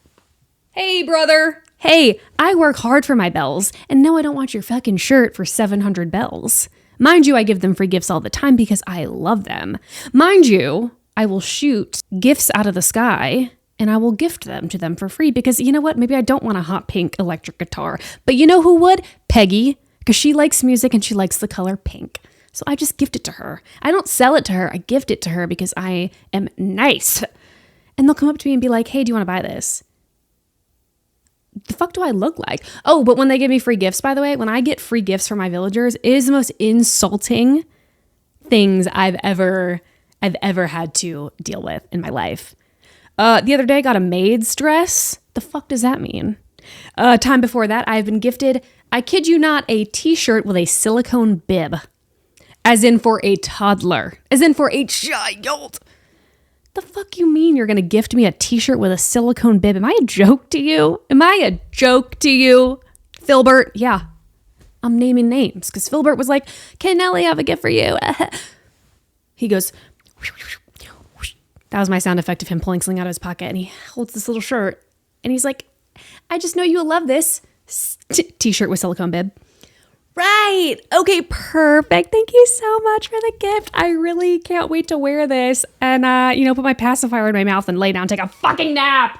Hey, brother. Hey, I work hard for my bells, and no, I don't want your fucking shirt for 700 bells. Mind you, I give them free gifts all the time because I love them. Mind you, I will shoot gifts out of the sky and I will gift them to them for free because you know what? Maybe I don't want a hot pink electric guitar, but you know who would? Peggy, because she likes music and she likes the color pink. So I just gift it to her. I don't sell it to her. I gift it to her because I am nice. And they'll come up to me and be like, hey, do you want to buy this? The fuck do I look like? Oh, but when they give me free gifts, by the way, when I get free gifts from my villagers, it is the most insulting things I've ever had to deal with in my life. The other day I got a maid's dress. The fuck does that mean? Time before that, I've been gifted, I kid you not, a t-shirt with a silicone bib. As in for a toddler. As in for a child. The fuck you mean you're going to gift me a t-shirt with a silicone bib? Am I a joke to you? Am I a joke to you? Filbert, yeah. I'm naming names because Filbert was like, can Nelly have a gift for you? He goes, that was my sound effect of him pulling something out of his pocket. And he holds this little shirt and he's like, I just know you'll love this t-shirt with silicone bib. Right. Okay, perfect. Thank you so much for the gift. I really can't wait to wear this and, put my pacifier in my mouth and lay down and take a fucking nap.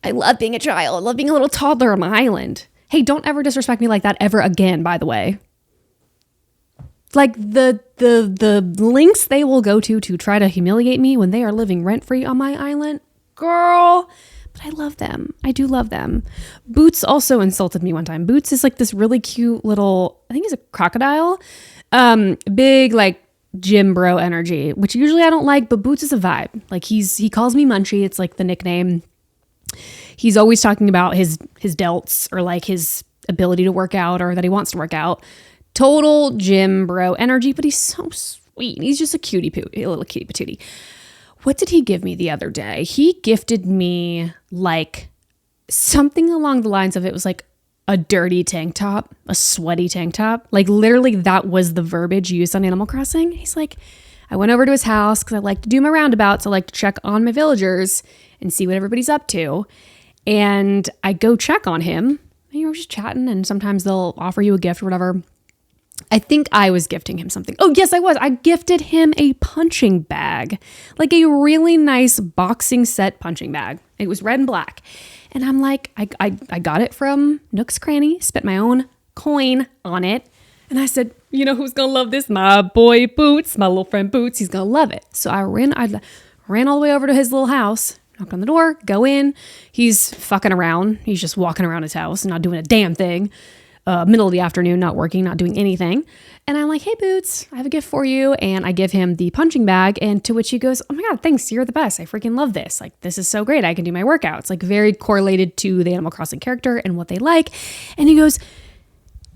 I love being a child. I love being a little toddler on my island. Hey, don't ever disrespect me like that ever again, by the way. Like the links they will go to try to humiliate me when they are living rent-free on my island. Girl. But I love them. I do love them. Boots also insulted me one time. Boots is like this really cute little, I think he's a crocodile. Big like gym bro energy, which usually I don't like, but Boots is a vibe. Like he calls me Munchie. It's like the nickname. He's always talking about his delts or like his ability to work out or that he wants to work out. Total gym bro energy, but he's so sweet. He's just a a little cutie patootie. What did he give me the other day? He gifted me like something along the lines of, it was like a dirty tank top, a sweaty tank top. Like literally that was the verbiage used on Animal Crossing. He's like, I went over to his house because I like to do my roundabouts. I like to check on my villagers and see what everybody's up to. And I go check on him and we're just chatting and sometimes they'll offer you a gift or whatever. I think I was gifting him something. Oh, yes, I was. I gifted him a punching bag, like a really nice boxing set punching bag. It was red and black. And I'm like, I got it from Nook's Cranny, spent my own coin on it. And I said, you know who's going to love this? My boy Boots, my little friend Boots. He's going to love it. So I ran all the way over to his little house, knock on the door, go in. He's fucking around. He's just walking around his house and not doing a damn thing. Middle of the afternoon, not working, not doing anything. And I'm like, hey, Boots, I have a gift for you. And I give him the punching bag. And to which he goes, oh my God, thanks. You're the best. I freaking love this. Like, this is so great. I can do my workouts. Like very correlated to the Animal Crossing character and what they like. And he goes,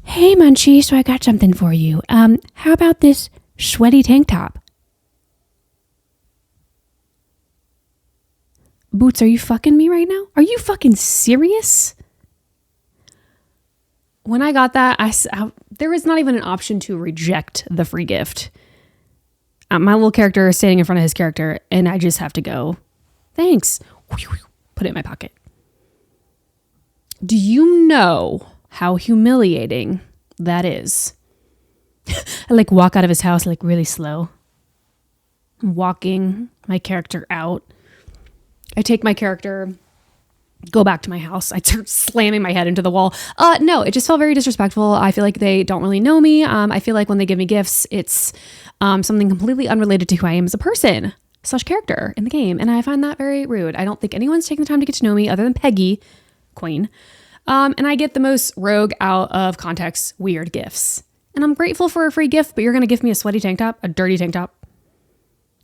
hey, Munchie, so I got something for you. How about this sweaty tank top? Boots, are you fucking me right now? Are you fucking serious? When I got that, there was not even an option to reject the free gift. My little character is standing in front of his character, and I just have to go, thanks. Put it in my pocket. Do you know how humiliating that is? I like walk out of his house like really slow. I'm walking my character out. I take my character, go back to my house. I start slamming my head into the wall. No, it just felt very disrespectful. I feel like they don't really know me. I feel like when they give me gifts, it's something completely unrelated to who I am as a person / character in the game. And I find that very rude. I don't think anyone's taking the time to get to know me other than Peggy, Queen. And I get the most rogue out of context, weird gifts. And I'm grateful for a free gift, but you're going to give me a sweaty tank top, a dirty tank top.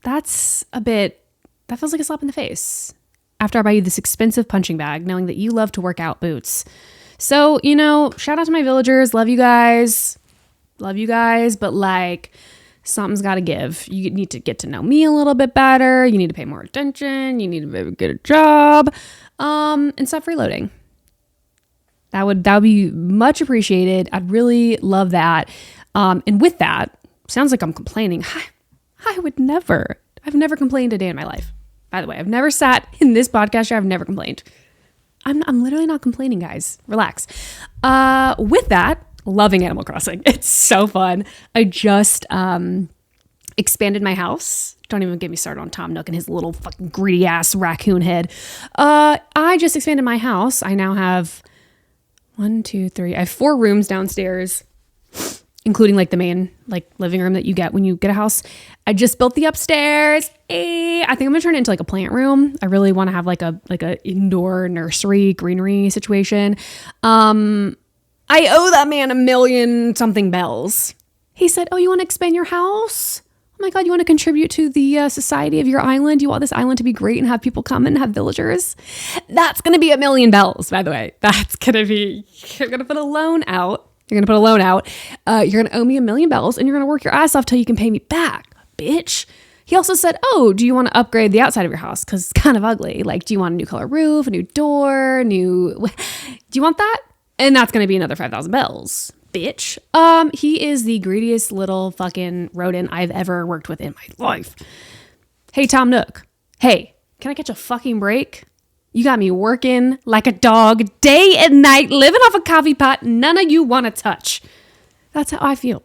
That feels like a slap in the face. After I buy you this expensive punching bag, knowing that you love to work out, Boots. So, shout out to my villagers. Love you guys. But like, something's got to give. You need to get to know me a little bit better. You need to pay more attention. You need to maybe get a job. And stop freeloading. That would be much appreciated. I'd really love that. And with that, sounds like I'm complaining. I've never complained a day in my life. By the way, I've never sat in this podcast show. I've never complained. I'm literally not complaining, guys. Relax. With that, loving Animal Crossing. It's so fun. I just expanded my house. Don't even get me started on Tom Nook and his little fucking greedy ass raccoon head. I just expanded my house. I now have I have 4 rooms downstairs. including like the main like living room that you get when you get a house. I just built the upstairs. I think I'm gonna turn it into like a plant room. I really want to have like a indoor nursery greenery situation. I owe that man $1 million something bells. He said, "Oh, you want to expand your house? Oh my God, you want to contribute to the society of your island? You want this island to be great and have people come and have villagers? That's going to be $1 million bells, by the way. That's going to be, you're going to put a loan out. You're going to put a loan out. You're going to owe me $1 million bells and you're going to work your ass off till you can pay me back, bitch." He also said, "Oh, do you want to upgrade the outside of your house? Because it's kind of ugly. Like, do you want a new color roof, a new door, do you want that? And that's going to be another 5,000 bells. Bitch." He is the greediest little fucking rodent I've ever worked with in my life. Hey, Tom Nook. Hey, can I catch a fucking break? You got me working like a dog day and night, living off a coffee pot none of you want to touch. That's how I feel.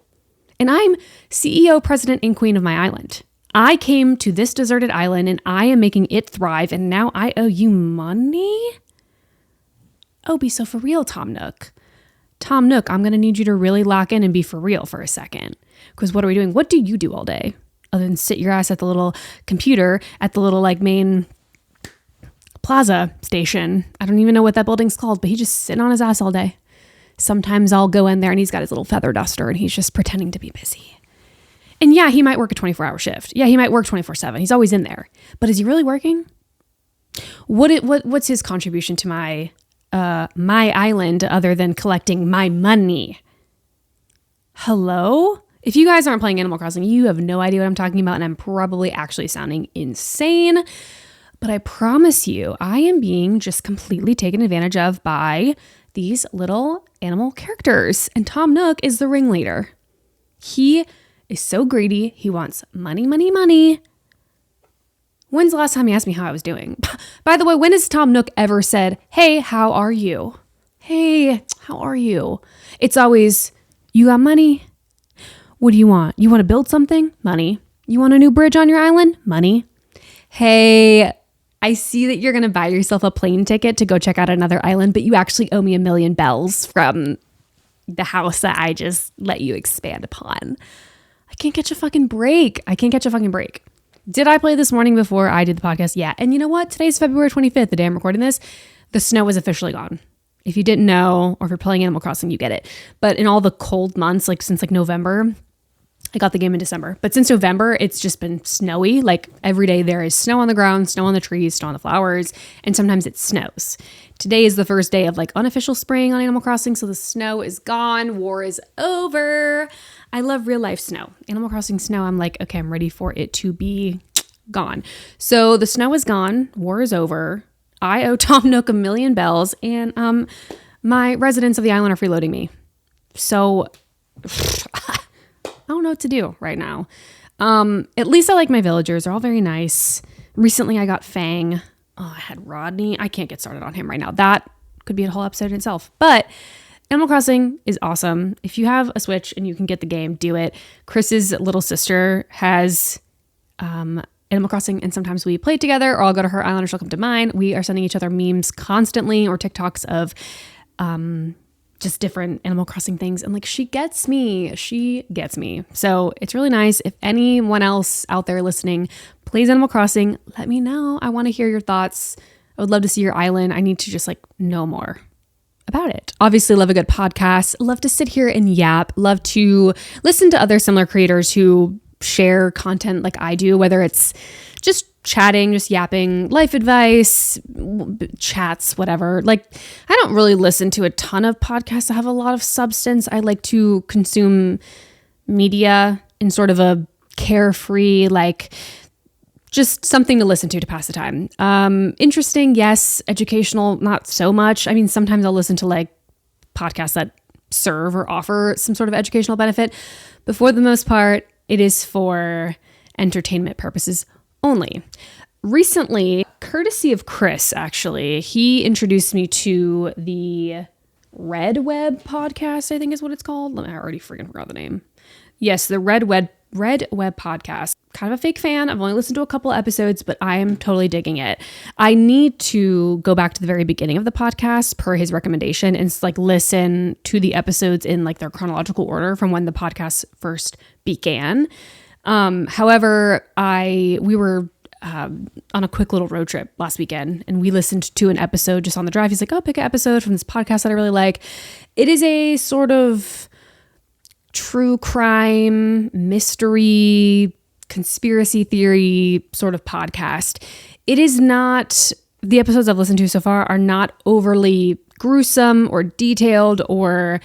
And I'm CEO, president, and queen of my island. I came to this deserted island and I am making it thrive, and now I owe you money? Oh, be so for real, Tom Nook. Tom Nook, I'm going to need you to really lock in and be for real for a second. Because what are we doing? What do you do all day? Other than sit your ass at the little computer at the little like main plaza station. I don't even know what that building's called, but he's just sitting on his ass all day. Sometimes I'll go in there and he's got his little feather duster and he's just pretending to be busy. And yeah, he might work a 24-hour shift. Yeah, he might work 24/7. He's always in there. But is he really working? What's his contribution to my island other than collecting my money? Hello? If you guys aren't playing Animal Crossing, you have no idea what I'm talking about, and I'm probably actually sounding insane. But I promise you, I am being just completely taken advantage of by these little animal characters. And Tom Nook is the ringleader. He is so greedy. He wants money, money, money. When's the last time he asked me how I was doing? By the way, when has Tom Nook ever said, "Hey, how are you? Hey, how are you?" It's always, "You got money? What do you want? You want to build something? Money. You want a new bridge on your island? Money. Hey, I see that you're going to buy yourself a plane ticket to go check out another island, but you actually owe me $1 million bells from the house that I just let you expand upon." I can't catch a fucking break. Did I play this morning before I did the podcast? Yeah. And you know what? Today's February 25th, the day I'm recording this. The snow is officially gone. If you didn't know, or if you're playing Animal Crossing, you get it. But in all the cold months, like since like November, I got the game in December. But since November, it's just been snowy. Like every day there is snow on the ground, snow on the trees, snow on the flowers, and sometimes it snows. Today is the first day of like unofficial spring on Animal Crossing, so the snow is gone. War is over. I love real life snow. Animal Crossing snow, I'm like, okay, I'm ready for it to be gone. So the snow is gone. War is over. I owe Tom Nook $1 million bells, and my residents of the island are freeloading me. So I don't know what to do right now. At least I like my villagers. They're all very nice. Recently I got Fang. Oh, I had Rodney. I can't get started on him right now. That could be a whole episode in itself. But Animal Crossing is awesome. If you have a Switch and you can get the game, do it. Chris's little sister has Animal Crossing, and sometimes we play together, or I'll go to her island or she'll come to mine. We are sending each other memes constantly, or TikToks of just different Animal Crossing things. And like, she gets me. So it's really nice. If anyone else out there listening plays Animal Crossing, let me know. I want to hear your thoughts. I would love to see your island. I need to just like know more about it. Obviously, love a good podcast. Love to sit here and yap. Love to listen to other similar creators who share content like I do, whether it's just chatting, just yapping, life advice, chats, whatever. Like, I don't really listen to a ton of podcasts that have a lot of substance. I like to consume media in sort of a carefree, like just something to listen to pass the time. Interesting, yes. Educational, not so much. I mean, sometimes I'll listen to like podcasts that serve or offer some sort of educational benefit, but for the most part, it is for entertainment purposes only. Recently, courtesy of Chris, actually, he introduced me to the Red Web podcast, I think is what it's called. I already freaking forgot the name. Yes, the Red Web Red Web podcast. Kind of a fake fan. I've only listened to a couple episodes, but I am totally digging it. I need to go back to the very beginning of the podcast per his recommendation and like listen to the episodes in like their chronological order from when the podcast first began. However, we were on a quick little road trip last weekend and we listened to an episode just on the drive. He's like, oh, pick an episode from this podcast that I really like. It is a sort of true crime, mystery, conspiracy theory sort of podcast. It is not, the episodes I've listened to so far are not overly gruesome or detailed or,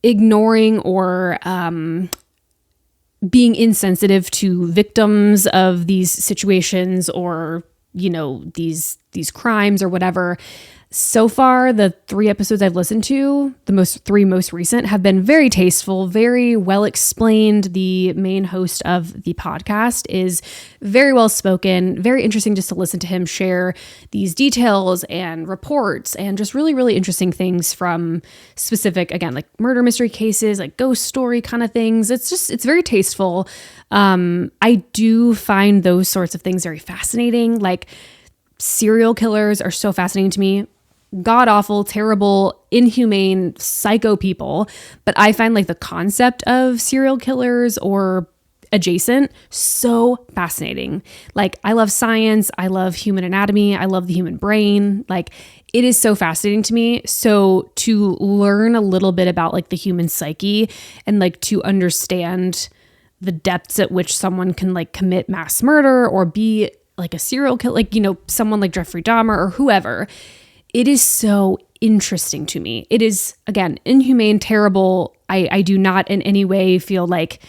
ignoring or being insensitive to victims of these situations or, these crimes or whatever. So far, the 3 episodes I've listened to, the 3 most recent, have been very tasteful, very well explained. The main host of the podcast is very well spoken, very interesting just to listen to him share these details and reports and just really, really interesting things from specific, again, like murder mystery cases, like ghost story kind of things. It's very tasteful. I do find those sorts of things very fascinating. Like serial killers are so fascinating to me. God awful, terrible, inhumane, psycho people. But I find like the concept of serial killers or adjacent so fascinating. Like I love science. I love human anatomy. I love the human brain. Like it is so fascinating to me. So to learn a little bit about like the human psyche and like to understand the depths at which someone can like commit mass murder or be like a serial killer, like, someone like Jeffrey Dahmer or whoever. It is so interesting to me. It is, again, inhumane, terrible. I do not in any way feel like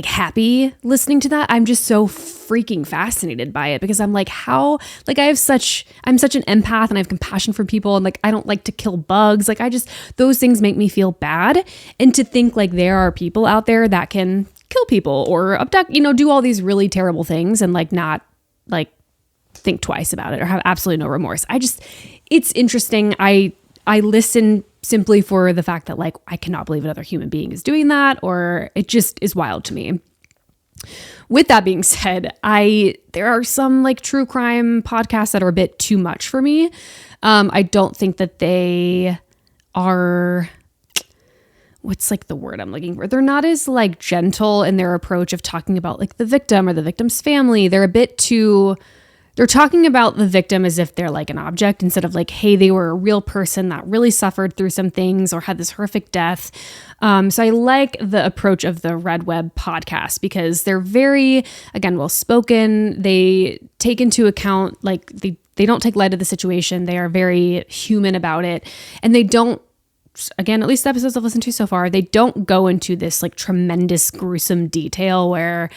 happy listening to that. I'm just so freaking fascinated by it because I'm like, how, like I'm such an empath and I have compassion for people and like, I don't like to kill bugs. Like those things make me feel bad. And to think like there are people out there that can kill people or abduct, do all these really terrible things and like not like think twice about it or have absolutely no remorse. It's interesting. I listen simply for the fact that like, I cannot believe another human being is doing that, or it just is wild to me. With that being said, there are some like true crime podcasts that are a bit too much for me. I don't think that they are, what's like the word I'm looking for? They're not as like gentle in their approach of talking about like the victim or the victim's family. They're talking about the victim as if they're like an object instead of like, hey, they were a real person that really suffered through some things or had this horrific death. So I like the approach of the Red Web podcast because they're very, again, well spoken. They take into account, like they don't take light of the situation. They are very human about it. And they don't, again, at least the episodes I've listened to so far, they don't go into this like tremendous gruesome detail where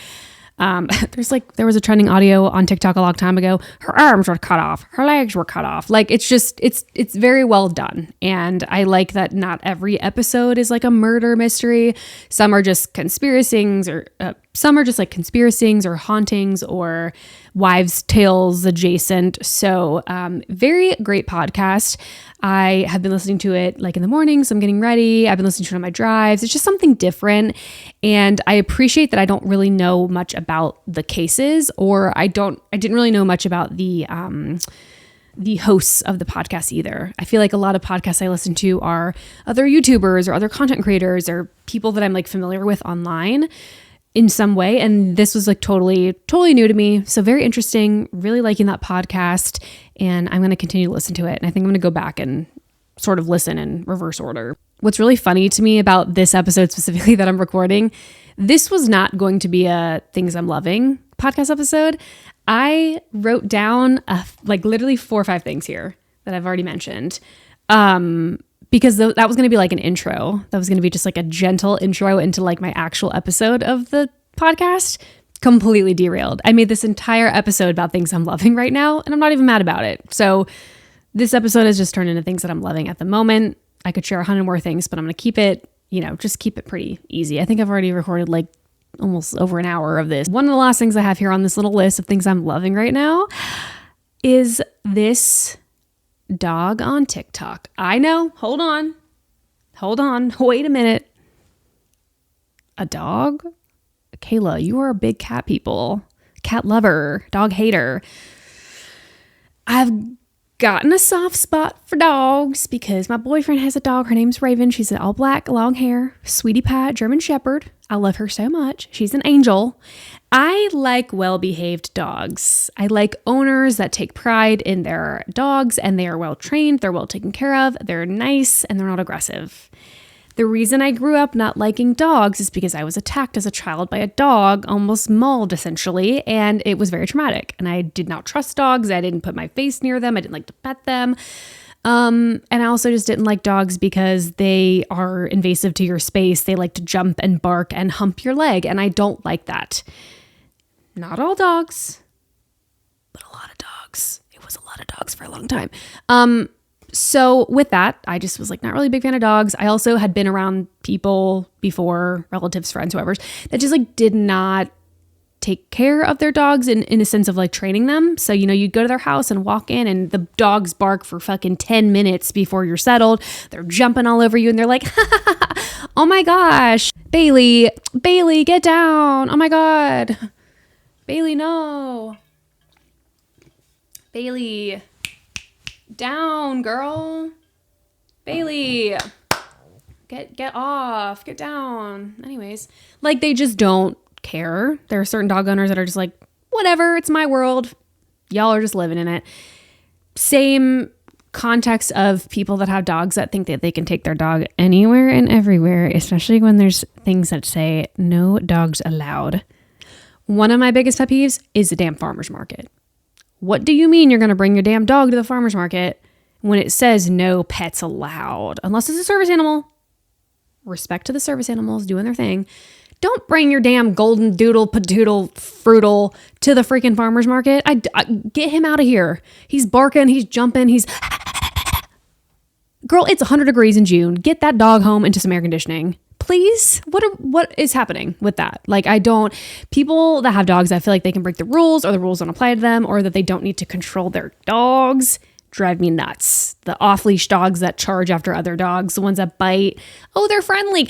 there was a trending audio on TikTok a long time ago. Her arms were cut off. Her legs were cut off. Like it's very well done. And I like that not every episode is like a murder mystery. Some are just conspiracies or hauntings or wives' tales adjacent. So very great podcast. I have been listening to it like in the morning, so I'm getting ready. I've been listening to it on my drives. It's just something different. And I appreciate that I don't really know much about the cases, or I didn't really know much about the hosts of the podcast either. I feel like a lot of podcasts I listen to are other YouTubers or other content creators or people that I'm like familiar with online in some way. And this was like totally new to me. So very interesting, really liking that podcast. And I'm going to continue to listen to it. And I think I'm going to go back and sort of listen in reverse order. What's really funny to me about this episode specifically that I'm recording, this was not going to be a Things I'm Loving podcast episode. I wrote down like literally 4 or 5 things here that I've already mentioned. Because that was going to be like an intro. That was going to be just like a gentle intro into like my actual episode of the podcast. Completely derailed. I made this entire episode about things I'm loving right now, and I'm not even mad about it. So this episode has just turned into things that I'm loving at the moment. I could share 100 more things, but I'm going to keep it, just keep it pretty easy. I think I've already recorded like almost over an hour of this. One of the last things I have here on this little list of things I'm loving right now is this dog on TikTok. I know. Hold on. Wait a minute. a dog? Kayla, you are a big cat cat lover, dog hater. I've gotten a soft spot for dogs because my boyfriend has a dog. Her name's Raven. She's an all black, long hair, sweetie pie, German Shepherd. I love her so much. She's an angel. I like well-behaved dogs. I like owners that take pride in their dogs and they are well trained, they're well taken care of, they're nice, and they're not aggressive. The reason I grew up not liking dogs is because I was attacked as a child by a dog, almost mauled essentially, and it was very traumatic. And I did not trust dogs. I didn't put my face near them. I didn't like to pet them. And I also just didn't like dogs because they are invasive to your space. They like to jump and bark and hump your leg, and I don't like that. Not all dogs, but a lot of dogs. It was a lot of dogs for a long time. So with that, I just was like not really a big fan of dogs. I also had been around people before, relatives, friends, whoever's, that just like did not take care of their dogs in a sense of like training them. So, you know, you'd go to their house and walk in and the dogs bark for fucking 10 minutes before you're settled. They're jumping all over you and they're like, oh my gosh, Bailey, get down. Oh my God. Bailey, no. Bailey, down, girl. Bailey, get off, get down. Anyways, like they just don't care. There are certain dog owners that are just like, whatever, it's my world. Y'all are just living in it. Same context of people that have dogs that think that they can take their dog anywhere and everywhere, especially when there's things that say no dogs allowed. One of my biggest pet peeves is the damn farmer's market. What do you mean you're going to bring your damn dog to the farmer's market when it says no pets allowed? Unless it's a service animal. Respect to the service animals doing their thing. Don't bring your damn golden doodle, padoodle, fruital to the freaking farmer's market. I get him out of here. He's barking. He's jumping. He's... Girl, it's 100 degrees in June. Get that dog home into some air conditioning. Please? What is happening with that? Like, people that have dogs, I feel like they can break the rules or the rules don't apply to them or that they don't need to control their dogs drive me nuts. The off-leash dogs that charge after other dogs, the ones that bite. Oh, they're friendly.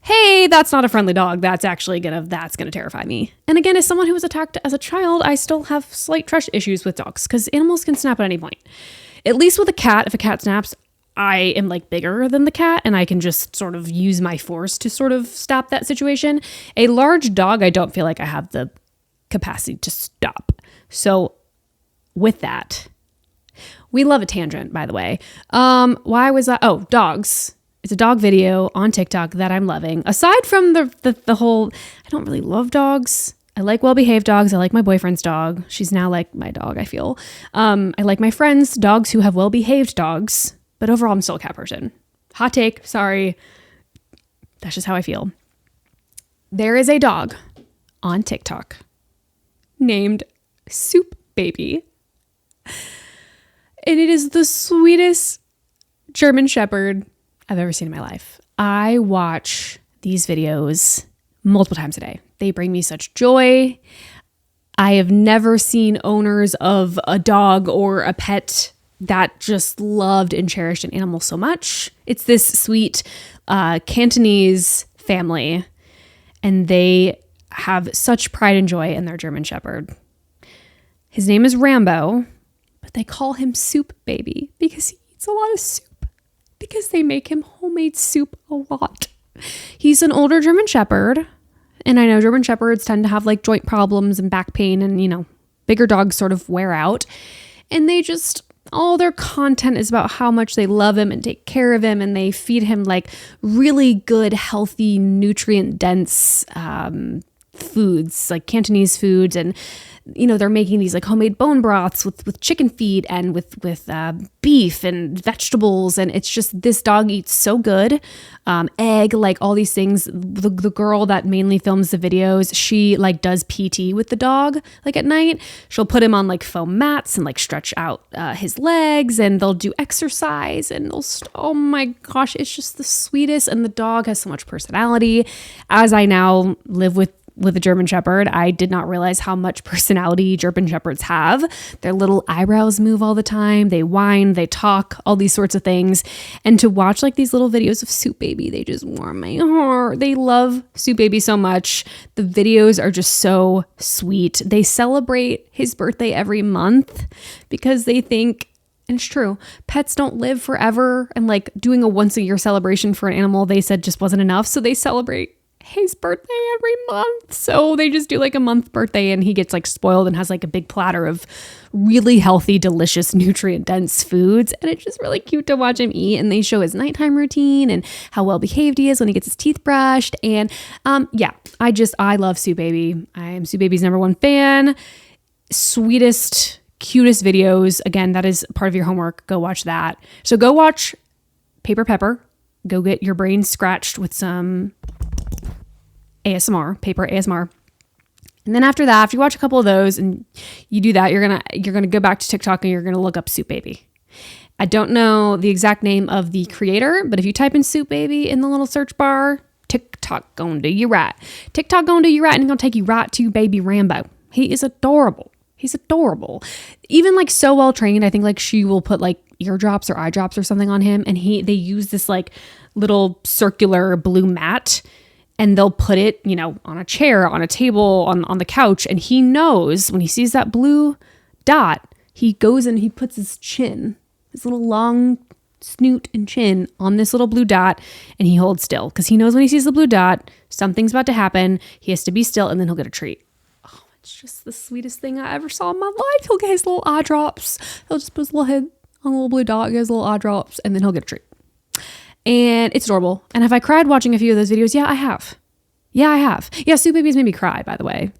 Hey, that's not a friendly dog. That's gonna terrify me. And again, as someone who was attacked as a child, I still have slight trust issues with dogs because animals can snap at any point. At least with a cat, if a cat snaps, I am like bigger than the cat and I can just sort of use my force to sort of stop that situation. A large dog, I don't feel like I have the capacity to stop. So with that, we love a tangent, by the way. Why was that? Oh, dogs. It's a dog video on TikTok that I'm loving. Aside from the whole, I don't really love dogs. I like well-behaved dogs. I like my boyfriend's dog. She's now like my dog, I feel. I like my friends' dogs who have well-behaved dogs. But overall, I'm still a cat person. Hot take, sorry. That's just how I feel. There is a dog on TikTok named Soup Baby. And it is the sweetest German Shepherd I've ever seen in my life. I watch these videos multiple times a day. They bring me such joy. I have never seen owners of a dog or a pet that just loved and cherished an animal so much. It's this sweet Cantonese family, and they have such pride and joy in their German Shepherd. His name is Rambo, but they call him Soup Baby because he eats a lot of soup, because they make him homemade soup a lot. He's an older German Shepherd, and I know German Shepherds tend to have like joint problems and back pain, and, you know, bigger dogs sort of wear out, and they just... all their content is about how much they love him and take care of him, and they feed him like really good, healthy, nutrient-dense foods, like Cantonese foods, and you know, they're making these like homemade bone broths with chicken feet and with beef and vegetables, and it's just, this dog eats so good. Egg, like all these things. The girl that mainly films the videos, she like does PT with the dog, like at night. She'll put him on like foam mats and like stretch out his legs, and they'll do exercise, and oh my gosh, it's just the sweetest. And the dog has so much personality. As I now live with with a German Shepherd. I did not realize how much personality German Shepherds have. Their little eyebrows move all the time. They whine, they talk, all these sorts of things. And to watch like these little videos of Soup Baby, they just warm my heart. They love Soup Baby so much. The videos are just so sweet. They celebrate his birthday every month because they think, and it's true, pets don't live forever. And like doing a once a year celebration for an animal, they said just wasn't enough. So they celebrate his birthday every month. So they just do like a month birthday and he gets like spoiled and has like a big platter of really healthy, delicious, nutrient dense foods. And it's just really cute to watch him eat. And they show his nighttime routine and how well behaved he is when he gets his teeth brushed. And I love Soup Baby. I am Soup Baby's #1 fan. Sweetest, cutest videos. Again, that is part of your homework. Go watch that. So go watch Paper Pepper. Go get your brain scratched with some ASMR, paper ASMR. And then after that, after you watch a couple of those and you do that, you're gonna go back to TikTok and you're gonna look up Soup Baby. I don't know the exact name of the creator, but if you type in Soup Baby in the little search bar, TikTok gonna do you right. TikTok gonna do you right and it's gonna take you right to Baby Rambo. He is adorable. He's adorable. Even like so well trained, I think like she will put like eardrops or eye drops or something on him. And they use this like little circular blue mat and they'll put it, on a chair, on a table, on the couch. And he knows when he sees that blue dot, he goes and he puts his chin, his little long snoot and chin on this little blue dot and he holds still because he knows when he sees the blue dot, something's about to happen. He has to be still and then he'll get a treat. It's just the sweetest thing I ever saw in my life. He'll get his little eye drops. He'll just put his little head on the little blue dot, get his little eye drops, and then he'll get a treat. And it's adorable. And have I cried watching a few of those videos? Yeah, I have. Yeah, Soup Baby's made me cry, by the way.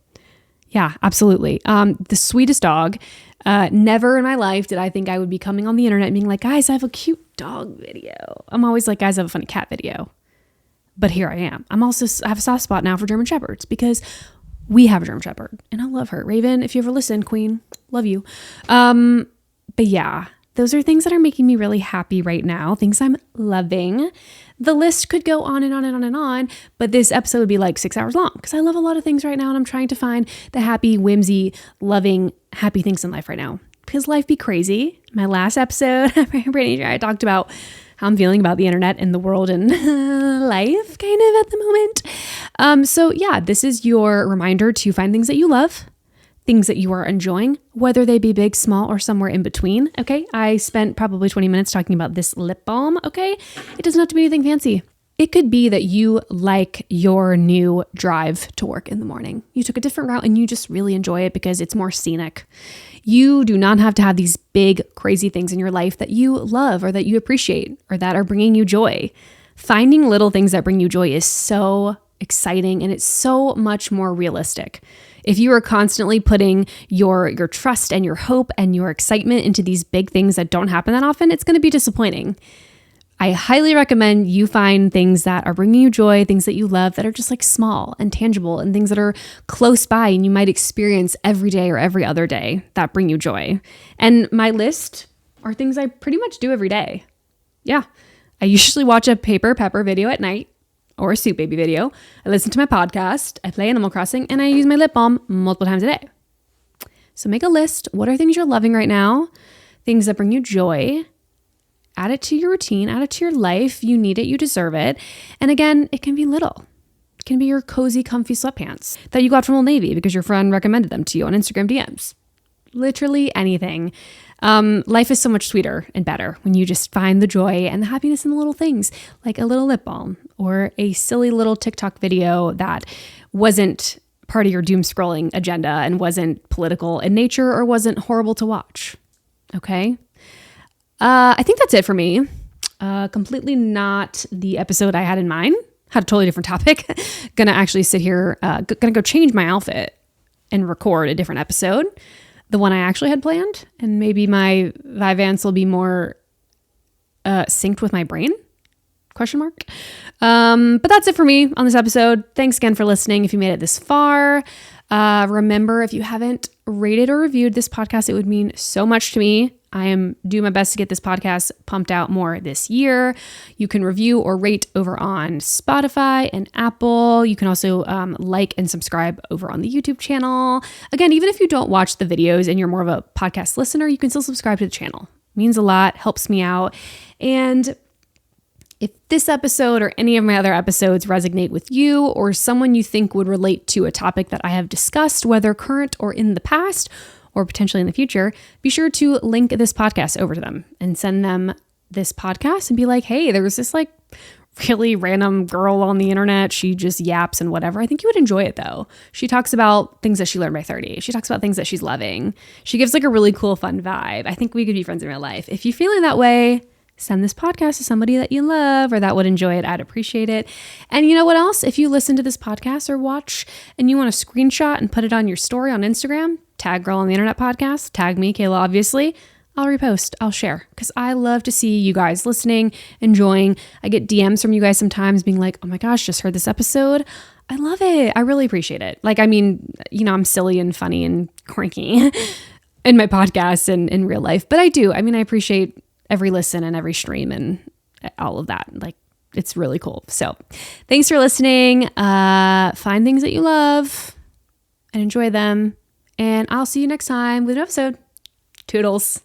Yeah, absolutely. The sweetest dog. Never in my life did I think I would be coming on the internet and being like, guys, I have a cute dog video. I'm always like, guys, I have a funny cat video. But here I am. I have a soft spot now for German Shepherds because we have a German Shepherd and I love her. Raven, if you ever listen, Queen, love you. But yeah, those are things that are making me really happy right now. Things I'm loving. The list could go on and on and on and on, but this episode would be like 6 hours long because I love a lot of things right now and I'm trying to find the happy, whimsy, loving, happy things in life right now. Because life be crazy. My last episode, I talked about how I'm feeling about the internet and the world and life kind of at the moment. So yeah, this is your reminder to find things that you love, things that you are enjoying, whether they be big, small, or somewhere in between. Okay. I spent probably 20 minutes talking about this lip balm. Okay. It doesn't have to be anything fancy. It could be that you like your new drive to work in the morning. You took a different route and you just really enjoy it because it's more scenic. You do not have to have these big, crazy things in your life that you love or that you appreciate or that are bringing you joy. Finding little things that bring you joy is so exciting and it's so much more realistic. If you are constantly putting your trust and your hope and your excitement into these big things that don't happen that often, it's going to be disappointing. I highly recommend you find things that are bringing you joy, things that you love that are just like small and tangible and things that are close by and you might experience every day or every other day that bring you joy. And my list are things I pretty much do every day. Yeah. I usually watch a Paper Pepper video at night or a Soup Baby video. I listen to my podcast, I play Animal Crossing, and I use my lip balm multiple times a day. So make a list. What are things you're loving right now? Things that bring you joy. Add it to your routine, add it to your life. You need it, you deserve it. And again, it can be little. It can be your cozy, comfy sweatpants that you got from Old Navy because your friend recommended them to you on Instagram DMs. Literally anything. Life is so much sweeter and better when you just find the joy and the happiness in the little things, like a little lip balm or a silly little TikTok video that wasn't part of your doom scrolling agenda and wasn't political in nature or wasn't horrible to watch. Okay? I think that's it for me. Completely not the episode I had in mind. Had a totally different topic. Gonna actually sit here, gonna go change my outfit and record a different episode. The one I actually had planned. And maybe my Vyvanse will be more synced with my brain? Question mark. But that's it for me on this episode. Thanks again for listening. If you made it this far, remember, if you haven't rated or reviewed this podcast, it would mean so much to me. I am doing my best to get this podcast pumped out more this year. You can review or rate over on Spotify and Apple. You can also like and subscribe over on the YouTube channel. Again, even if you don't watch the videos and you're more of a podcast listener, you can still subscribe to the channel. It means a lot, helps me out. And if this episode or any of my other episodes resonate with you or someone you think would relate to a topic that I have discussed, whether current or in the past, or potentially in the future, be sure to link this podcast over to them and send them this podcast and be like, hey, there's this like really random girl on the internet. She just yaps and whatever. I think you would enjoy it though. She talks about things that she learned by 30. She talks about things that she's loving. She gives like a really cool, fun vibe. I think we could be friends in real life. If you're feeling that way, send this podcast to somebody that you love or that would enjoy it. I'd appreciate it. And you know what else? If you listen to this podcast or watch and you want to screenshot and put it on your story on Instagram, tag Girl on the Internet podcast, tag me, Kayla, obviously. I'll repost, I'll share, because I love to see you guys listening, enjoying. I get DMs from you guys sometimes being like, oh my gosh, just heard this episode. I love it. I really appreciate it. Like, I mean, you know, I'm silly and funny and cranky in my podcasts and in real life, but I do. I mean, I appreciate every listen and every stream and all of that. Like, it's really cool. So thanks for listening. Find things that you love and enjoy them. And I'll see you next time with an episode. Toodles.